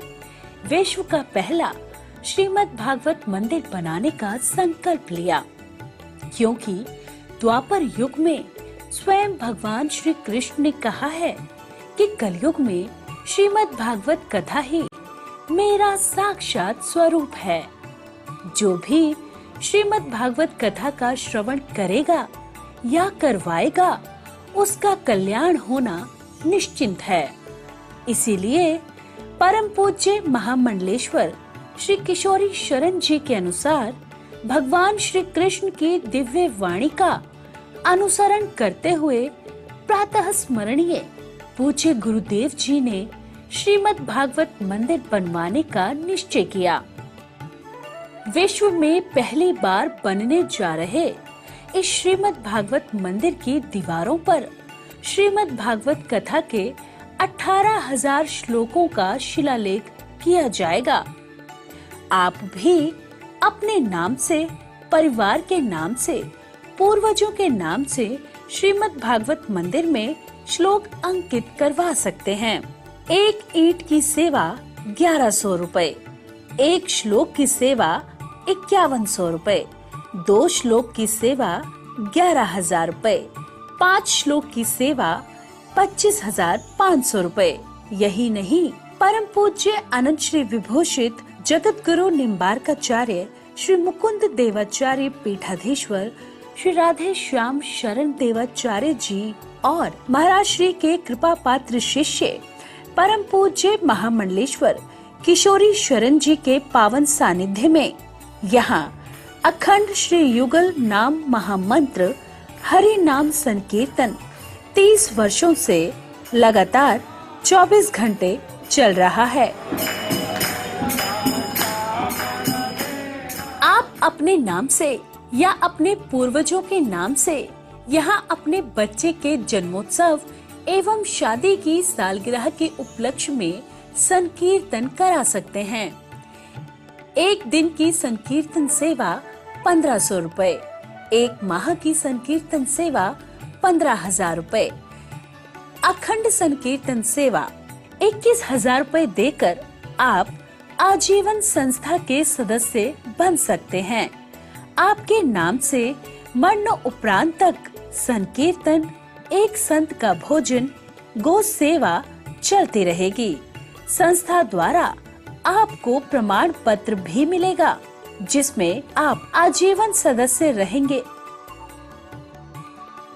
विश्व का पहला श्रीमद् भागवत मंदिर बनाने का संकल्प लिया, क्योंकि द्वापर युग में स्वयं भगवान श्री कृष्ण ने कहा है कि कलयुग में श्रीमद् भागवत कथा ही मेरा साक्षात स्वरूप है। जो भी श्रीमद् भागवत कथा का श्रवण करेगा या करवाएगा, उसका कल्याण होना निश्चिंत है। इसीलिए परम पूज्य महामंडलेश्वर श्री किशोरी शरण जी के अनुसार भगवान श्री कृष्ण की दिव्य वाणी का अनुसरण करते हुए प्रातः स्मरणीय पूज्य गुरुदेव जी ने श्रीमद् भागवत मंदिर बनवाने का निश्चय किया। विश्व में पहली बार बनने जा रहे इस श्रीमद् भागवत मंदिर की दीवारों पर श्रीमद् भागवत कथा के 18,000 श्लोकों का शिलालेख किया जाएगा। आप भी अपने नाम से, परिवार के नाम से, पूर्वजों के नाम से श्रीमद् भागवत मंदिर में श्लोक अंकित करवा सकते हैं। एक ईंट की सेवा 1100 रुपए, एक श्लोक की सेवा 5100 रुपए, 2 श्लोक की सेवा 11,000 रुपए, 5 श्लोक की सेवा 25,500 रुपए। यही नहीं, परम पूज्य अनंत श्री विभूषित जगत गुरु निम्बार्काचार्य श्री मुकुंद देवाचार्य पीठाधीश्वर श्री राधे श्याम शरण देवाचार्य जी और महाराज श्री के कृपा पात्र शिष्य परम पूज्य महामंडलेश्वर किशोरी शरण जी के पावन सानिध्य में यहाँ अखंड श्री युगल नाम महामंत्र हरि नाम संकीर्तन 30 वर्षों से लगातार 24 घंटे चल रहा है। आप अपने नाम से या अपने पूर्वजों के नाम से यहाँ अपने बच्चे के जन्मोत्सव एवं शादी की सालगिरह के उपलक्ष्य में संकीर्तन करा सकते हैं। एक दिन की संकीर्तन सेवा 1500 रुपए, एक माह की संकीर्तन सेवा 15,000 रुपए, अखंड संकीर्तन सेवा 21,000 रुपए देकर आप आजीवन संस्था के सदस्य बन सकते हैं। आपके नाम से मरण उपरांत तक संकीर्तन, एक संत का भोजन, गो सेवा चलती रहेगी। संस्था द्वारा आपको प्रमाण पत्र भी मिलेगा जिसमें आप आजीवन सदस्य रहेंगे।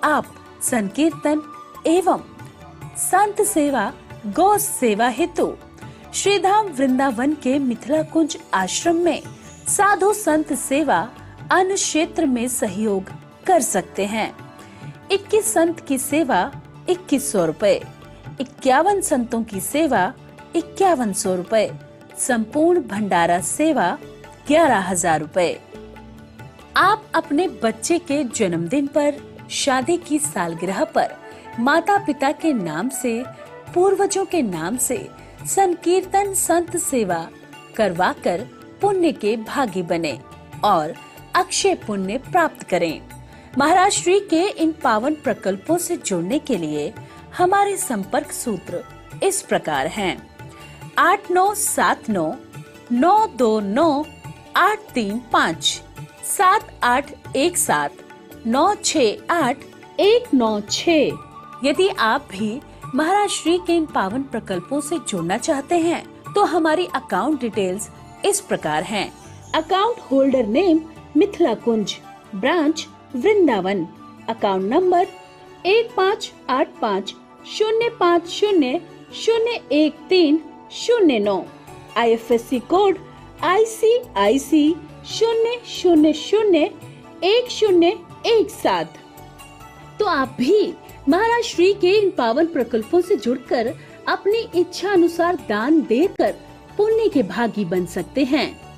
आप संकीर्तन एवं संत सेवा, गौ सेवा हेतु श्रीधाम वृंदावन के मिथिला कुंज आश्रम में साधु संत सेवा अन्य क्षेत्र में सहयोग कर सकते हैं। 21 संत की सेवा 2100 रुपए, 51 संतों की सेवा 5100 रुपए, संपूर्ण भंडारा सेवा 11,000 रुपए। आप अपने बच्चे के जन्मदिन पर, शादी की सालगिरह पर माता पिता के नाम से, पूर्वजों के नाम से संकीर्तन संत सेवा करवाकर पुण्य के भागी बने और अक्षय पुण्य प्राप्त करें। महाराज श्री के इन पावन प्रकल्पों से जुड़ने के लिए हमारे संपर्क सूत्र इस प्रकार हैं: 8979-929-835, 7817-968-196। यदि आप भी महाराज श्री के इन पावन प्रकल्पों से जुड़ना चाहते हैं तो हमारी अकाउंट डिटेल्स इस प्रकार हैं। Account holder name Mithila Kunj, branch Vrindavan, account number 158505001309, IFSC code ICIC 0001017। तो आप भी महाराज श्री के इन पावन प्रकल्पों से जुड़कर अपनी इच्छा अनुसार दान देकर पुण्य के भागी बन सकते हैं।